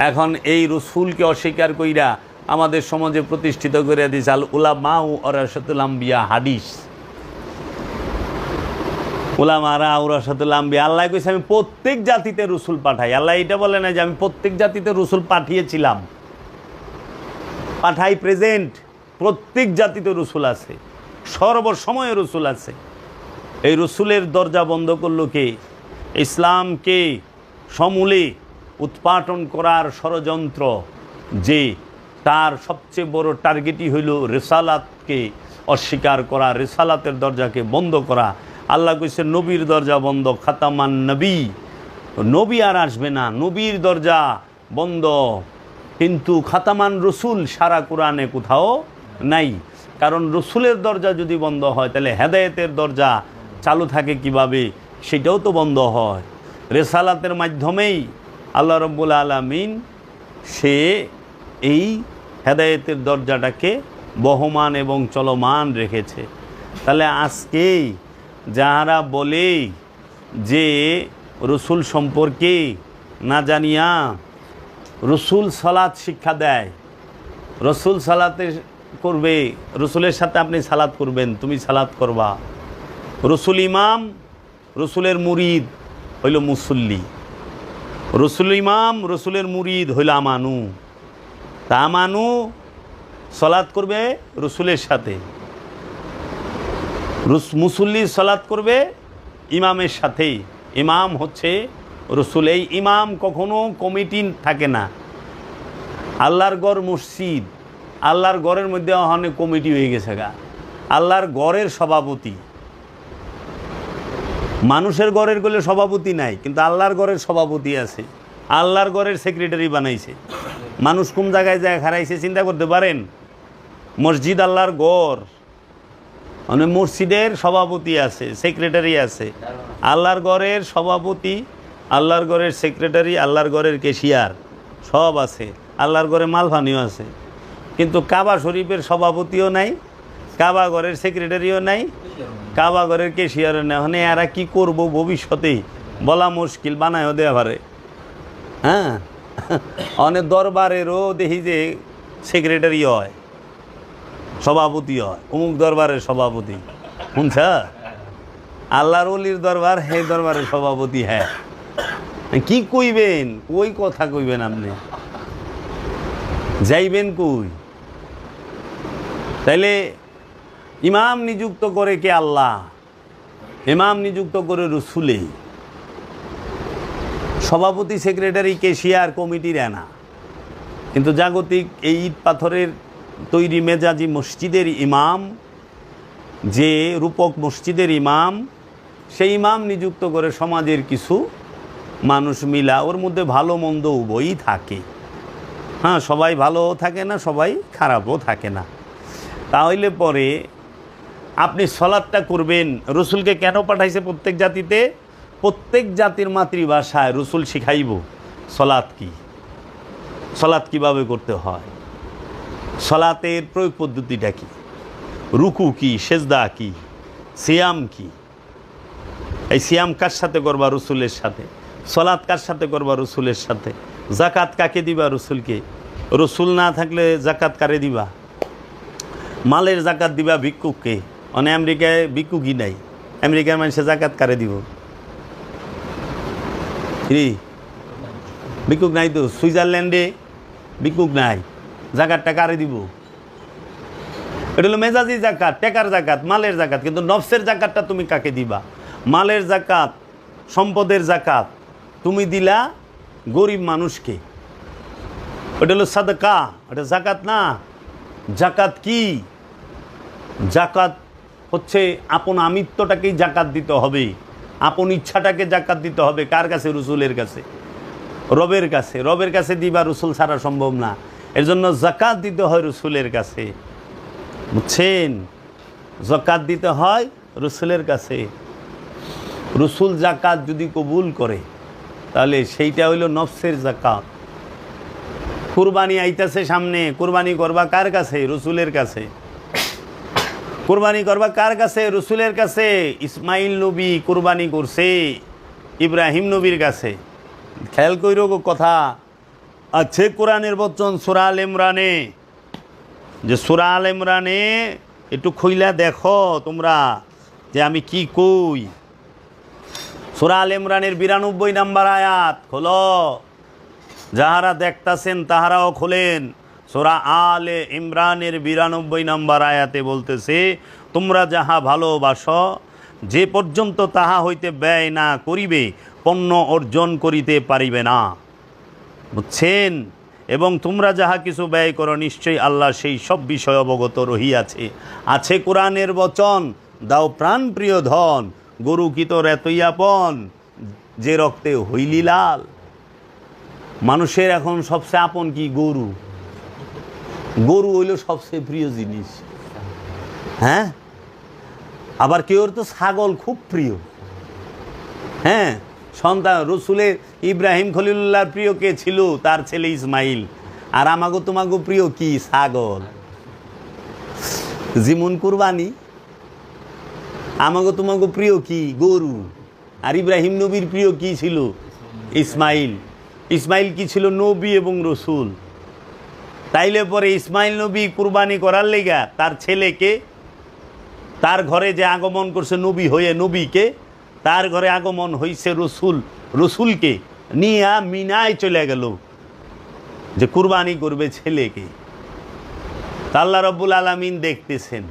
এখন এই রসুলকে অস্বীকার কইরা আমাদের সমাজে প্রতিষ্ঠিত করে দিয়েছে আল উলামা ওয়ারাসাতুল আম্বিয়া হাদিস। উলামারা ওয়ারাসাতুল আম্বিয়া। আল্লাহ কইছে আমি প্রত্যেক জাতিতে রসুল পাঠাই। আল্লাহ এটা বলে না যে আমি প্রত্যেক জাতিতে রসুল পাঠিয়েছিলাম, পাঠাই প্রেজেন্ট। প্রত্যেক জাতিতে রসুল আছে, সর্বসময়ে রসুল আছে। এই রসুলের দরজা বন্ধ করলো কে? ইসলামকে সমূলে উৎপাটন করার ষড়যন্ত্র, যে তার সবচেয়ে বড় টার্গেটই হইল রিসালাতকে অস্বীকার করা, রিসালাতের দরজাকে বন্ধ করা। আল্লাহ কইছে নবীর দরজা বন্ধ, খাতামান নবী, নবী আর আসবে না, নবীর দরজা বন্ধ। কিন্তু খাতামান রসুল সারা কোরআনে কোথাও নাই। কারণ রসুলের দরজা যদি বন্ধ হয় তাহলে হেদায়েতের দরজা চালু থাকে কিভাবে? সেটাও তো বন্ধ হয়। রেসালাতের মাধ্যমেই আল্লাহ রব্বুল আলামিন সে এই হেদায়েতের দরজাটাকে বহমান এবং চলমান রেখেছে। তাহলে আজকেই যাহারা বলে যে রসুল সম্পর্কে না জানিয়া রসুল সালাত শিক্ষা দেয়, রসুল সালাতে করবে, রসুলের সাথে আপনি সালাত করবেন, তুমি সালাত করবা। রসুল ইমাম, রসুলের মুরিদ হইল মুসল্লি। রসুল ইমাম, রসুলের মুরিদ হইল আমানু। তা আমানু সালাত করবে রসুলের সাথে, মুসল্লি সালাত করবে ইমামের সাথেই। ইমাম হচ্ছে রসুল। এই ইমাম কখনো কমিটি থাকে না। আল্লাহর গড় মসজিদ, আল্লাহর গড়ের মধ্যে অনেক কমিটি হয়ে গেছে গা। আল্লাহর গড়ের সভাপতি, মানুষের গড়ের গলে সভাপতি নাই, কিন্তু আল্লাহর গড়ের সভাপতি আছে। আল্লাহর গড়ের সেক্রেটারি বানাইছে। মানুষ কোন জায়গায় যায় হারাইছে চিন্তা করতে পারেন? মসজিদ আল্লাহর গড়, মানে মসজিদের সভাপতি আছে, সেক্রেটারি আছে। আল্লাহর গড়ের সভাপতি, আল্লাহর গড়ের সেক্রেটারি, আল্লাহর গড়ের ক্যাশিয়ার সব আছে। আল্লাহর গড়ে মালফানিও আছে। কিন্তু কাবা শরীফের সভাপতিও নাই, কাবা ঘরের সেক্রেটারিও নাই, কাবা ঘরের ক্যাশিয়ারও নাই। মানে এরা কী করবো ভবিষ্যতে বলা মুশকিল, বানায়ও দেওয়া পারে। হ্যাঁ, অনেক দরবারেরও দেখি যে সেক্রেটারি হয়, সভাপতি হয়, অমুক দরবারের সভাপতি। শুনছ? আল্লাহর ওলির দরবার, হে দরবারের সভাপতি। হ্যাঁ, কি কইবেন? ওই কথা কইবেন আপনি, যাইবেন কই? তাইলে ইমাম নিযুক্ত করে কে? আল্লাহ। ইমাম নিযুক্ত করে রসুলে। সভাপতি, সেক্রেটারি, কেশিয়ার, কমিটির এনা। কিন্তু জাগতিক এই ইট পাথরের তৈরি মেজাজি মসজিদের ইমাম, যে রূপক মসজিদের ইমাম, সেই ইমাম নিযুক্ত করে সমাজের কিছু মানুষ মিলা, ওর মধ্যে ভালো মন্দ উভয়ই থাকে। হ্যাঁ, সবাই ভালোও থাকে না, সবাই খারাপও থাকে না। তাহলে পরে আপনি সলাৎটা করবেন। রসুলকে কেন পাঠাইছে প্রত্যেক জাতিতে? প্রত্যেক জাতির মাতৃভাষায় রসুল শিখাইব সলাৎ কি, সলাৎ কিভাবে করতে হয়, সলাতের প্রয়োগ পদ্ধতিটা কি, রুকু কি, সেজদা কি, সিয়াম কি। এই সিয়াম কার সাথে করবা? রসুলের সাথে। সলাৎ কার সাথে করবা? রসুলের সাথে। জাকাত কাকে দিবা? রসুলকে। রসুল না থাকলে জাকাত কারে দিবা? মালের জাকাত দিবা ভিক্ষুককে। মানে আমেরিকায় ভিক্ষুকই নাই, আমেরিকার মানুষের জাকাত কারে দিব? ভিক্ষুক নাই তো। সুইজারল্যান্ডে ভিক্ষুক নাই, জাকাতটা কারে দিব? এটা হলো মেজাজি জাকাত, টেকার জাকাত, মালের জাকাত। কিন্তু নফসের জাকাতটা তুমি কাকে দিবা? মালের জাকাত, সম্পদের জাকাত তুমি দিলা গরিব মানুষকে। ওটা হলো সাদকা, ওটা জাকাত না। জাকাত কি? জাকাত হচ্ছে আপন আমিত্বটাকেই জাকাত দিতে হবে, আপন ইচ্ছাটাকে জাকাত দিতে হবে। কার কাছে? রসুলের কাছে, রবের কাছে। রবের কাছে দিবা রসুল ছাড়া সম্ভব না, এর জন্য জাকাত দিতে হয় রসুলের কাছে। বুঝছেন? জাকাত দিতে হয় রসুলের কাছে। রসুল জাকাত যদি কবুল করে তাহলে সেইটা হইল নফসের জাকাত। কুরবানি আইতাছে সামনে, কুরবানি করবা কার কাছে? রসুলের কাছে। কুরবানি করবা কার কাছে? রসুলের কাছে। ইসমাইল নবী কুরবানি করছে ইব্রাহিম নবীর কাছে। খেয়াল কইরো কথা আছে কোরআনের বচন সূরা আল ইমরানে, যে সূরা আল ইমরানে একটু খুইলা দেখো তোমরা যে আমি কি কই। সূরা আল ইমরানের 92 নম্বর আয়াত খোলো, যাহারা দেখতাছেন তাহারাও খোলেন। সূরা আলে ইমরানের 92 নম্বর আয়াতে বলতেছে, তোমরা যাহা ভালোবাসো, যে পর্যন্ত তাহা হইতে ব্যয় না করিবে পণ্য অর্জন করিতে পারিবে না। বুঝছেন? এবং তোমরা যাহা কিছু ব্যয় করো নিশ্চয়ই আল্লাহ সেই সব বিষয় অবগত রহিয়াছে। আছে কোরআনের বচন, দাও প্রাণ প্রিয় ধন, গরু কি তোর এতই আপন, যে রক্তে হইলি লাল। মানুষের এখন সবচেয়ে আপন কি? গরু। গরু হইল সবচেয়ে প্রিয় জিনিস। হ্যাঁ, আবার কেউর তো ছাগল খুব প্রিয়। হ্যাঁ, সন্তান রসুলের ইব্রাহিম খলিলুল্লাহর প্রিয় কে ছিল? তার ছেলে ইসমাইল। আর আমাগো তোমাগো প্রিয় কি? ছাগল। যেমন কুরবানি, আমাগো তোমাগো প্রিয় কি? গরু। আর ইব্রাহিম নবীর প্রিয় কি ছিল? ইসমাইল। ইসমাইল কি ছিল? নবী এবং রসুল। তাইলে পরে ইসমাইল নবী কুরবানি করার লেগা তার ছেলেকে, তার ঘরে যে আগমন করছে নবী হয়ে, নবীকে, তার ঘরে আগমন হইছে রসুল, রসুলকে নিয়ে মিনায় চলে গেল যে কুরবানি করবে ছেলেকে। আল্লাহ রাব্বুল আলামিন দেখতেছেন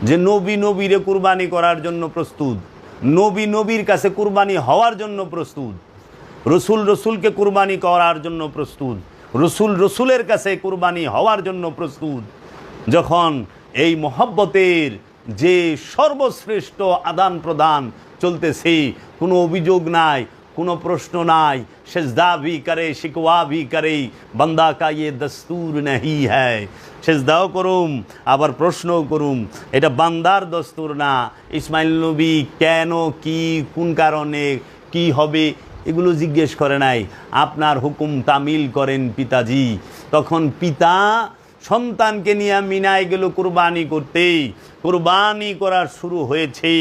যে নবী নবীরে কুরবানি করার জন্য প্রস্তুত, নবী নবীর কাছে কুরবানি হওয়ার জন্য প্রস্তুত, রসুল রসুলকে কুরবানি করার জন্য প্রস্তুত, রসুল রসুলের কাছে কুরবানি হওয়ার জন্য প্রস্তুত। যখন এই মহব্বতের যে সর্বশ্রেষ্ঠ আদান প্রদান চলতেছে, কোনো অভিযোগ নাই, কোনো প্রশ্ন নাই, সেজদা ভি করে শিকওয়া ভি করে, বান্দা কা ইয়ে দস্তুর नहीं है। সেজদাও করুম আবার প্রশ্নও করুম, এটা বান্দার দস্তুর না। ইসমাইল নবী কেন, কি, কোন কারণে, কি হবে এগুলো জিজ্ঞেস করে নাই। আপনার হুকুম তামিল করেন পিতাজি। তখন পিতা সন্তানকে নিয়ে মিনায় গেল কুরবানি করতে। কুরবানি করা শুরু হয়েছে,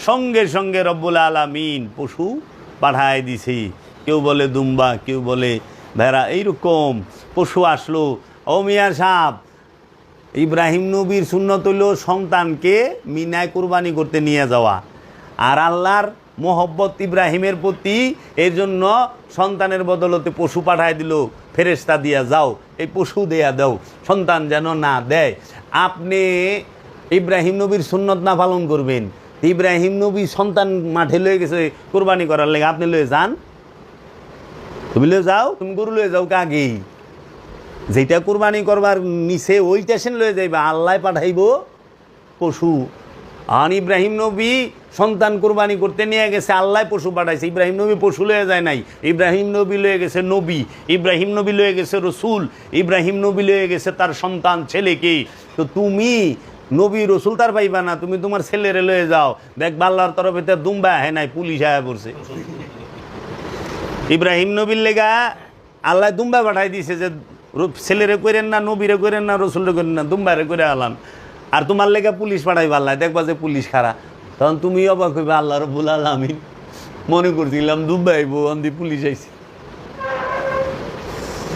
সঙ্গে সঙ্গে রব্বুল আলামিন পশু পাঠায় দিছে। কেউ বলে দুম্বা, কেউ বলে ভেড়া, এইরকম পশু আসলো। ও মিয়া সাহেব, ইব্রাহিম নবীর সুন্নত হইল সন্তানকে মিনায় কুরবানি করতে নিয়ে যাওয়া, আর আল্লাহর মোহব্বত ইব্রাহিমের প্রতি, এর জন্য সন্তানের বদলতে পশু পাঠায় দিল, ফেরেশতা দিয়া যাও এই পশু দেয়া দাও, সন্তান যেন না দেয়। আপনি ইব্রাহিম নবীর সুন্নত না পালন করবেন, ইব্রাহিম নবী সন্তান মাঠে লয়ে গেছে কোরবানি করার লেগে, আপনি লয়ে যান? তুমি লয়ে যাও, তুমি গরু লয়ে যাও আগেই, যেটা কোরবানি করবার নিচে ওই স্টেশন লয়ে যাইবা, আল্লাহ পাঠাইব পশু। আর ইব্রাহিম নবী সন্তান কোরবানি করতে নিয়ে গেছে, আল্লাহ পশু পাঠাইছে, ইব্রাহিম নবী পশু লয়ে যায় নাই। ইব্রাহিম নবী লয়ে গেছে নবী, ইব্রাহিম নবী লয়ে গেছে রসুল, ইব্রাহিম নবী লয়ে গেছে তার সন্তান ছেলেকে। তো তুমি নবী রসুল তার পাইবা না, তুমি তোমার ছেলেরে লয়ে যাও, দেখবা আল্লাহর তরফে তার দুম্বা আহে নাই, পুলিশ আয়া পড়ছে। ইব্রাহিম নবীর লেগা আল্লাহ দুম্বা পাঠাই দিছে যে ছেলেরে করেন না, নবীরে করেন না, রসুলরে করেন না, দুম্বারে করে আলান। আর তোমার লেগে পুলিশ পাঠাইবা আল্লাহ, দেখবা যে পুলিশ খারা, তখন তুমি অবাক হইবা, আল্লাহ রাব্বুল আলামিন মনে করছিলাম দুম্বা আইব, অন্দি পুলিশ আইছে।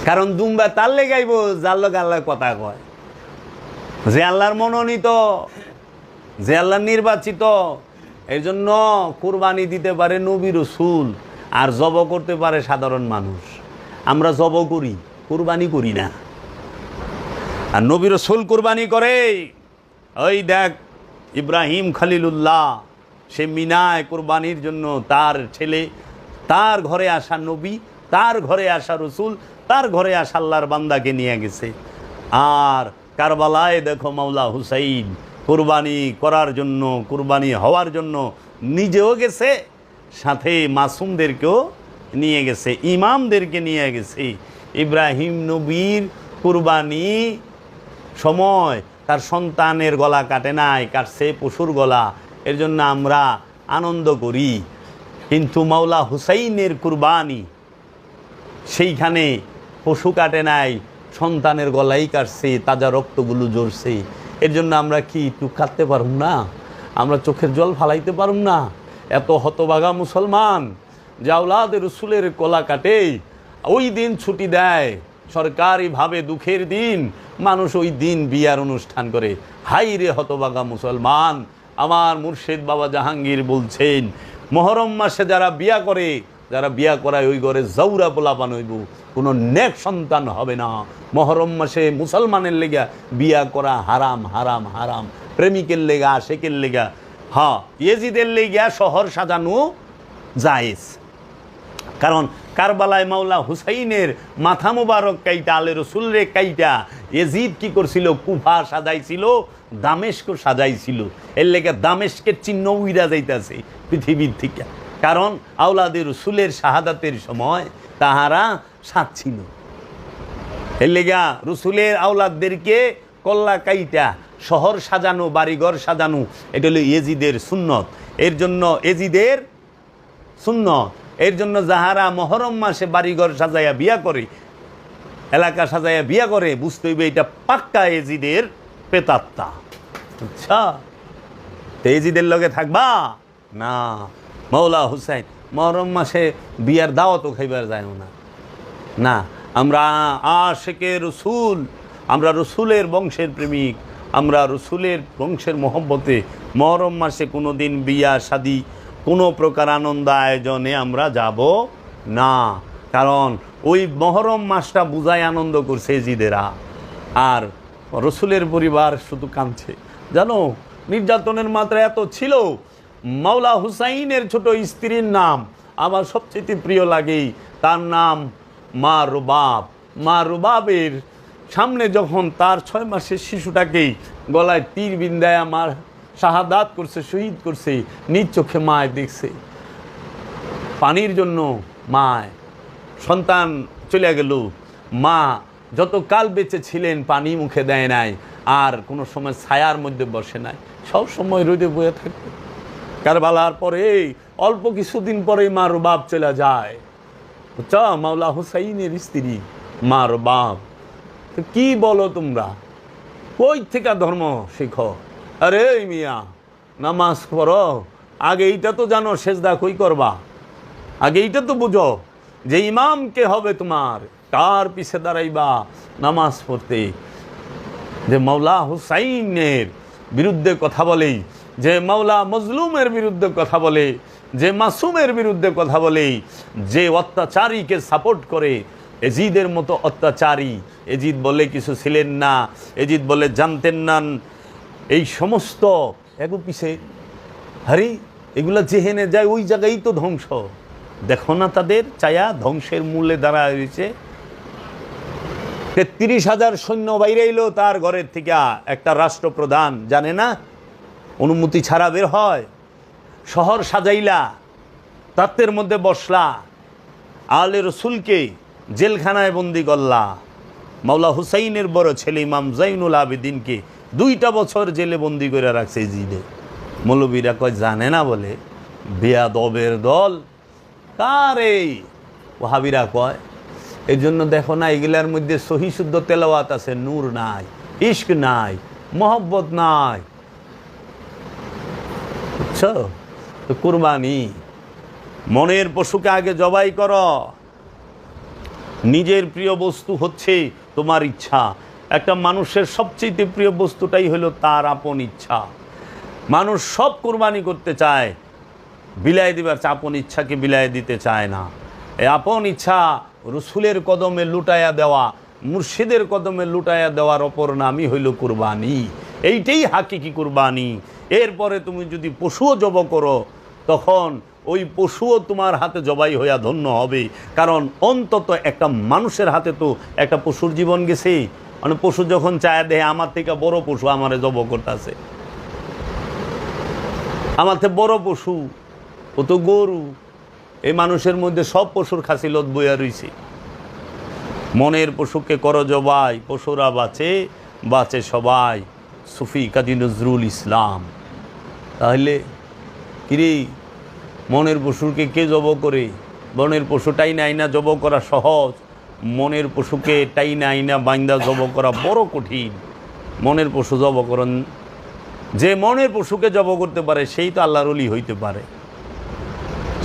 কারণ দুম্বা তার লেগে আইব যার লোক আল্লাহ কথা কয়, যে আল্লাহর মনোনীত, যে আল্লাহর নির্বাচিত। এই জন্য কুরবানি দিতে পারে নবী রসুল, আর জব করতে পারে সাধারণ মানুষ। আমরা জব করি, কুরবানি করি না। আর নবী রসুল কুরবানি করে। ওই দেখ ইব্রাহিম খলিলুল্লাহ, সে মিনায় কুরবানির জন্য তার ছেলে, তার ঘরে আসা নবী, তার ঘরে আসা রসুল, তার ঘরে আসা আল্লাহর বান্দাকে নিয়ে গেছে। আর কারবালায় দেখো মাওলা হুসাইন কুরবানি করার জন্য, কুরবানি হওয়ার জন্য নিজেও গেছে, সাথে মাসুমদেরকেও নিয়ে গেছে, ইমামদেরকে নিয়ে গেছে। ইব্রাহিম নবীর কুরবানি সময় তার সন্তানের গলা কাটে নাই, কাটছে পশুর গলা, এর জন্য আমরা আনন্দ করি। কিন্তু মাওলা হুসাইনের কুরবানি, সেইখানে পশু কাটে নাই, সন্তানের গলাই কাটছে, তাজা রক্তগুলো ঝরছে। এর জন্য আমরা কি একটু কাটতে পারব না? আমরা চোখের জল ফালাইতে পারব না? এত হতভাগা মুসলমান যে আওলাদে রসুলের গলা কাটে, ওই দিন ছুটি দেয় সরকারিভাবে, দুঃখের দিন, মানুষ ওই দিন বিয়ার অনুষ্ঠান করে। হাই রে হতভাগা মুসলমান! আমার মুর্শিদ বাবা জাহাঙ্গীর বলছেন, মহরম মাসে যারা বিয়া করে, যারা বিয়া করায় ওই ঘরে জৌরা পোলাপান হইব, কোনো নেক সন্তান হবে না। মহরম মাসে মুসলমানের লেগা বিয়া করা হারাম, হারাম, হারাম। প্রেমিকের লেগা, আশেকের লেগা, হ্যাঁ, ইয়েজিদের লেগা শহর সাজানো জায়েজ। কারণ কারবালায় মাওলা হুসাইনের মাথা মুবারক কাইটা, আলে রসুলরে কাইটা ইয়েজিদ কি করছিল? কুফা সাজাইছিল, দামেস্ক সাজাইছিল। এর লেগে দামেস্কের চিহ্ন উইরা যাইতেছে পৃথিবীর থেকে। কারণ আওলাদে রসুলের শাহাদাতের সময় তাহারা সাথ ছিল। এর লেগা রসুলের আওলাদদেরকে কল্লা কাইটা শহর সাজানো, বাড়িঘর সাজানো, এটা হলো ইয়েজিদের সুন্নত। এর জন্য এজিদের সুন্নত। এর জন্য যাহারা মহরম মাসে বাড়িঘর সাজাইয়া বিয়া করে, এলাকা সাজাইয়া বিয়া করে, বুঝতে হইবে এটা পাক্কা এজিদের পেতাত্তা। আচ্ছা, এজিদের লগে থাকবা না। মাওলা হুসাইন মহরম মাসে বিয়ার দাওয়াতও খাইবার যায় না। না, আমরা আশেকে রসুল, আমরা রসুলের বংশের প্রেমিক, আমরা রসুলের বংশের মহব্বতে মহরম মাসে কোনো দিন বিয়া শাদি, কোনো প্রকার আনন্দ আয়োজনে আমরা যাব না। কারণ ওই মহরম মাসটা বুঝায় আনন্দ করছে এজিদেরা, আর রসুলের পরিবার শুধু কাঁদছে। জানো, নির্যাতনের মাত্রা এত ছিল। মাওলা হুসাইনের ছোট স্ত্রীর নাম আমার সবচেয়ে প্রিয় লাগে, তার নাম মা রুবাব। মা রুবাবের সামনে যখন তার 6 মাসের শিশুটাকেই গলায় তীর বিন্দায় আমার শাহাদাত করছে, শহীদ করছে, নিজ চোখে মায় দেখছে। পানির জন্য মায়, সন্তান চলে গেল, মা যত কাল বেঁচে ছিলেন পানি মুখে দেয় নাই, আর কোনো সময় ছায়ার মধ্যে বসে নাই, সব সময় রোদে বয়ে থাকবে। কারবালার পরে অল্প কিছুদিন পরেই মা রুবাব চলে যায়। বুঝছ, মাওলা হুসাইনের স্ত্রী মা রুবাব। তো কি বলো তোমরা, কই থেকে ধর্ম শিখো? আরে মিয়া, নামাজ পড়ো, আগে এইটা তো জানো সেজদা কই করবা, আগে এইটা তো বুঝো। যে ইমামকে হবে তোমার, তার পিছে দাঁড়াইবা নামাজ পড়তে। যে মাওলা হুসাইনের বিরুদ্ধে কথা বলে, যে মাওলা মজলুমের বিরুদ্ধে কথা বলে, যে মাসুমের বিরুদ্ধে কথা বলে, যে অত্যাচারীকে সাপোর্ট করে, এজিদের মতো অত্যাচারী। এজিদ বলে কিছু ছিলেন না, এজিদ বলে জানতেন না, এই সমস্ত এগো পিছে হারি এগুলা যেহেনে যায় ওই জায়গায় তো ধ্বংস। দেখো না তাদের ছায়া ধ্বংসের মূলে দাঁড়া হয়েছে। 33,000 সৈন্য বাইরে এলো তার ঘরের থেকে, একটা রাষ্ট্রপ্রধান জানে না, অনুমতি ছাড়া বের হয়। শহর সাজাইলা, তাত্তের মধ্যে বসলা, আলে রসুলকে জেলখানায় বন্দি করলা, মাওলা হুসাইনের বড় ছেলে ইমাম জাইনুল আবেদিনকে 2টা বছর জেলে বন্দি করে রাখছে জিদে। মৌলবীরা কয় জানে না বলে, বেয়াদবের দল কারে ওয়াহাবিরা কয়। এই জন্য দেখো না এগুলার মধ্যে সহি শুদ্ধ তেলাওয়াত আছে, নূর নাই, ইশক নাই, মহব্বত নাই, বুঝছো? তো কুরবানি, মনের পশুকে আগে জবাই করো। নিজের প্রিয় বস্তু হচ্ছে তোমার ইচ্ছা। একটা মানুষের সবচেয়ে প্রিয় বস্তুটাই হলো তার আপন ইচ্ছা। মানুষ সব কুরবানি করতে চায়, বিলায় দিবার আপন ইচ্ছাকে বিলায় দিতে চায় না। এই আপন ইচ্ছা রসুলের কদমে লুটায়া দেওয়া, মুর্শিদের কদমে লুটায়া দেওয়ার অপর নামই হইল কুরবানি। এইটাই হাকিকি কুরবানি। এরপরে তুমি যদি পশুও জব করো, তখন ওই পশুও তোমার হাতে জবাই হইয়া ধন্য হবে। কারণ অন্তত একটা মানুষের হাতে তো একটা পশুর জীবন গেছে। মানে পশু যখন চায় দেহে আমার থেকে বড় পশু আমারে জব করতেছে, আমার থেকে বড় পশু ও তো গরু। এই মানুষের মধ্যে সব পশুর খাসিলত বইয়া রইছে। মনের পশুকে করো জবাই, পশুরা বাঁচে, বাঁচে সবাই। সুফি কাজী নজরুল ইসলাম। তাহলে কিরে, মনের পশুকে কে জব করে? বনের পশুটাই নাই না জব করা সহজ, মনের পশুকে টাইনা আইনা বাইন্দা জব করা বড় কঠিন। মনের পশু জব করেন, যে মনের পশুকে জব করতে পারে সেই তো আল্লাহর ওলি হইতে পারে,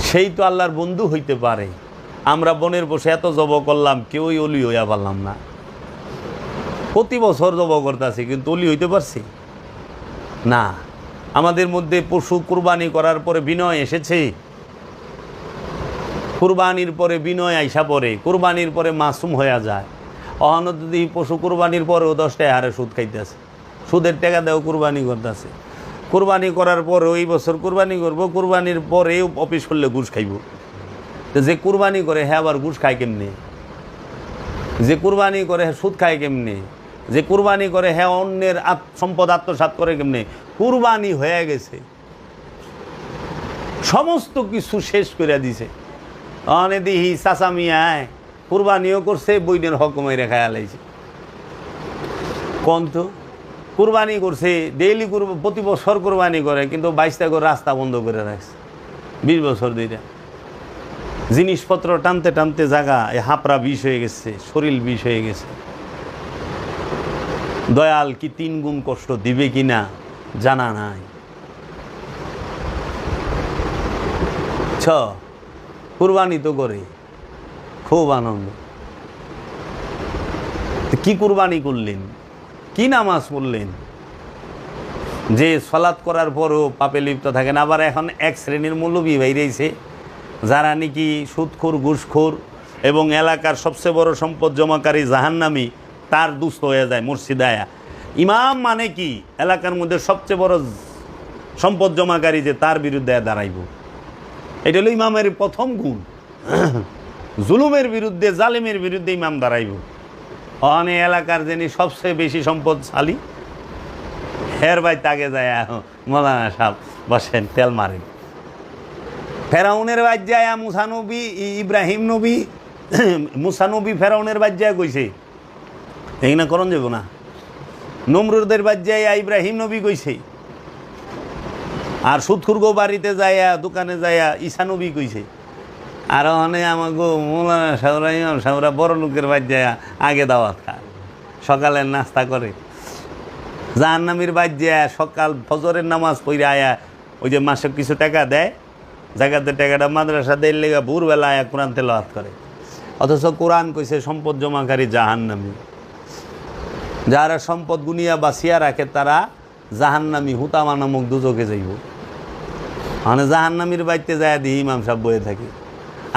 সেই তো আল্লাহর বন্ধু হইতে পারে। আমরা বনের পশু এত জব করলাম, কেউই অলি হইয়া পারলাম না। প্রতি বছর জব করতেছি, কিন্তু অলি হইতে পারছি না। আমাদের মধ্যে পশু কুরবানি করার পরে বিনয় এসেছে, কুরবানির পরে বিনয় আইসা পড়ে, কুরবানির পরে মাসুম হয়ে যায়। অহন যদি পশু কুরবানির পরেও 10 টাকা হারে সুদ খাইতেছে, সুদের টাকা দেও কুরবানি করতেছে। কুরবানি করার পরে ওই বছর কুরবানি করবো, কুরবানির পরেও অফিস করলে ঘুষ খাইব। তো যে কুরবানি করে হ্যাঁ আবার ঘুষ খায় কেমনে? যে কুরবানি করে হ্যাঁ সুদ খায় কেমনে? যে কুরবানি করে হ্যাঁ অন্যের সম্পদ আত্মসাৎ করে কেমনে? কুরবানি হয়ে গেছে, সমস্ত কিছু শেষ করে দিছে। অনে দিহি চাচা মিয়ায় কুরবানিও করছে, বইনের হকমাই রেখায় আলাইছে। কোন তো কুরবানি করছে, ডেইলি প্রতি বছর কুরবানি করে, কিন্তু 22টা করে রাস্তা বন্ধ করে রাখছে 20 বছর ধরে। জিনিসপত্র টানতে টানতে জায়গা এই হাঁপড়া বিষ হয়ে গেছে, শরীর বিষ হয়ে গেছে। দয়াল কি 3 গুণ কষ্ট দিবে কিনা জানা নাই। কুরবানি তো করে খুব আনন্দ। কি কুরবানি করলেন, কি নামাজ পড়লেন, যে সালাত করার পরও পাপে লিপ্ত থাকেন। আবার এখন এক শ্রেণীর মৌলবী বাইরেছে, যারা নাকি সুদখোর, ঘুষখোর এবং এলাকার সবচেয়ে বড় সম্পদ জমাকারী জাহান্নামী, তার দুস্থ হয়ে যায় মুর্শিদায়া। ইমাম মানে কি? এলাকার মধ্যে সবচেয়ে বড় সম্পদ জমাকারী, যে তার বিরুদ্ধে দাঁড়াইব। এটা হলো ইমামের প্রথম গুণ। জুলুমের বিরুদ্ধে, জালেমের বিরুদ্ধে ইমাম দাঁড়াইব। অনে এলাকার যিনি সবচেয়ে বেশি সম্পদশালী, হের ভাই তাকে যায় মৌলানা সাহেব বসেন, তেল মারেন। ফেরাউনের বাদ যায় মুসা নবী, ইব্রাহিম নবী, মুসা নবী ফেরাউনের বাদ যায় কইছে, এই না করণ যাব না। নমরুদের বাদ যায় ইব্রাহিম নবী কইছে। আর সুদখুরগো বাড়িতে যাইয়া, দোকানে যাইয়া ঈসা নবী কইছে। আর অনেক আমাকে মৌলানা সাহরা, ইমাম সাহরা বড় লোকের বাদ যায় আগে দাওয়াত খায়, সকালের নাস্তা করে। জাহান্নামীর বাদ যায় সকাল ফজরের নামাজ পড়ে আয়া, ওই যে মাসে কিছু টাকা দেয়, জায়গাতে টাকাটা মাদ্রাসা দেয় লেগে ভোরবেলা আয়া কোরআন তেলাওয়াত করে। অথচ কোরআন কইছে সম্পদ জমাকারী জাহান্নামী। যারা সম্পদ গুনিয়া বাঁচিয়া রাখে তারা জাহান্নামী হুতামা নামক দুজকে যাইব। মানে জাহান্নামীর বাড়িতে যায় দিই ইমাম সাহেব বয়ে থাকে।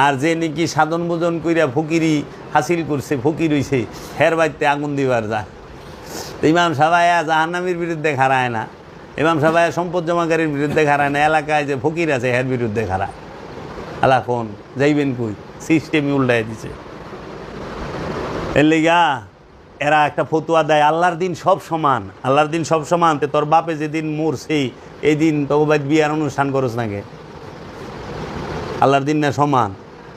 আর যে নাকি সাধন ভোজন কইরা ফকিরি হাসিল করছে, ফকির হইছে, হের বাড়িতে আগুন দিবার যায়। তো ইমাম সাহেব জাহান্নামীর বিরুদ্ধে খাড়ায় না, ইমাম সাহেব সম্পদ জমাকারীর বিরুদ্ধে খাড়ায় না, এলাকায় যে ফকির আছে হের বিরুদ্ধে খাড়ায়। এলাখন যাইবেন কই, সিস্টেমই উল্টাই দিছে। এর লেগা এরা একটা ফতুয়া দেয় আল্লাহর দিন সব সমান, আল্লাহর দিন সব সমান। তো তোর বাপে যেদিন মরছে এই দিন তোর বাড়ি বিয়ার অনুষ্ঠান করস নাকি? আল্লাহর দিন না সমান?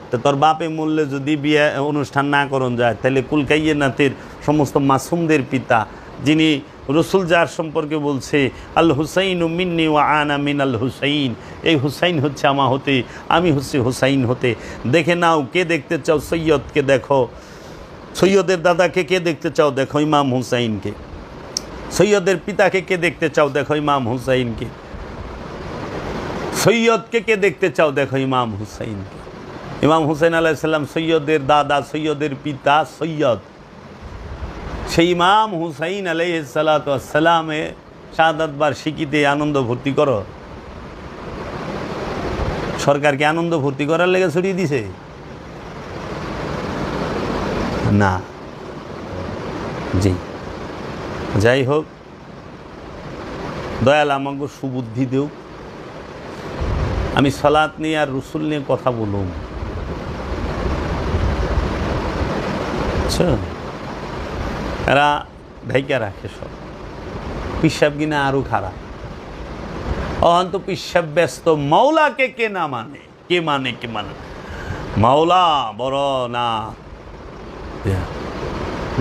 তো তোর বাপে মরলে যদি বিয়ে অনুষ্ঠান না করন যায়, তাহলে কুলকাইনাতের সমস্ত মাসুমদের পিতা, যিনি রসুল যার সম্পর্কে বলছে আল হুসাইন মিন্নি ওয়া আনা মিন আল হুসাইন, এই হুসাইন হচ্ছে আমা হতে, আমি হচ্ছে হুসাইন হতে। দেখে নাও কে দেখতে চাও, সৈয়দকে দেখো, সৈয়দের দাদাকে কে দেখতে চাও, দেখো ইমাম হুসাইনকে। সৈয়দের পিতাকে কে দেখতে চাও, দেখো ইমাম হুসাইনকে। সৈয়দকে কে দেখতে চাও, দেখো ইমাম হুসাইনকে। ইমাম হুসাইন আলাইহিস সালাম সৈয়দের দাদা, সৈয়দের পিতা সৈয়দ। সেই ইমাম হুসাইন আলাইহিস সালাতু ওয়াস সালামে শাহাদাত বার্ষিকীতে আনন্দ ভর্তি করো। সরকারকে আনন্দ ভর্তি করার লেগে ছড়িয়ে দিছে না? জি, যাই হোক, দয়াল আমাকে সুবুদ্ধি দেও। আমি সালাত নিয়ে আর রসুল নিয়ে কথা বলুম। আচ্ছা, এরা ঢাইকা রাখে সব। পিসাব কিনা আরো খারাপ। অহন্ত পিসাব ব্যস্ত। মাওলাকে কে না মানে, কে মানে, কে মানে মাওলা বড় না।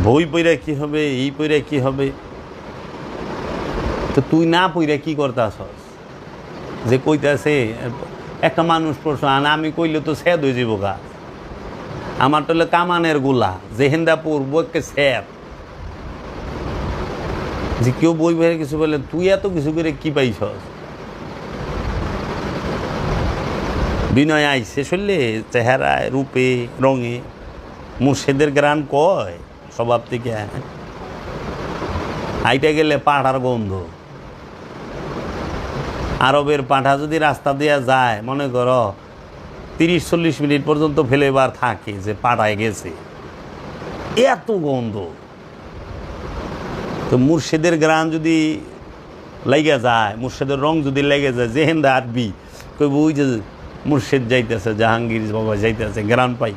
বই পইরা কি হবে, এই পইরা কি হবে? তো তুই না পইরা কি করতাছস? যে কইতাছে একটা মানুষ প্রশ্ন আনা, আমি কইলে তো স্যাদ হয়ে যাব গা। আমার তো কামানের গোলা যে হেন্দা পড়বো একটা স্যাদ। যে কেউ বই বেড়ে কিছু বলে, তুই এত কিছু করে কি পাইছস? বিনয় আইসে শুনলে চেহারায়, রূপে, রঙে মুর্শিদের গ্রান কয় স্বভাব থেকে। আইটা গেলে পাঠার গন্ধ। আরবের পাঠা যদি রাস্তা দিয়ে যায়, মনে করো 30-40 মিনিট পর্যন্ত ফেলেবার থাকে যে পাঠায় গেছে, এত গন্ধ। তো মুর্শিদের গ্রান যদি লেগে যায়, মুর্শিদের রং যদি লেগে যায়, যেহেন্দা আরবি কইব ওই যে মুর্শিদ যাইতেছে, জাহাঙ্গীর বাবা যাইতেছে, গ্রান পাই।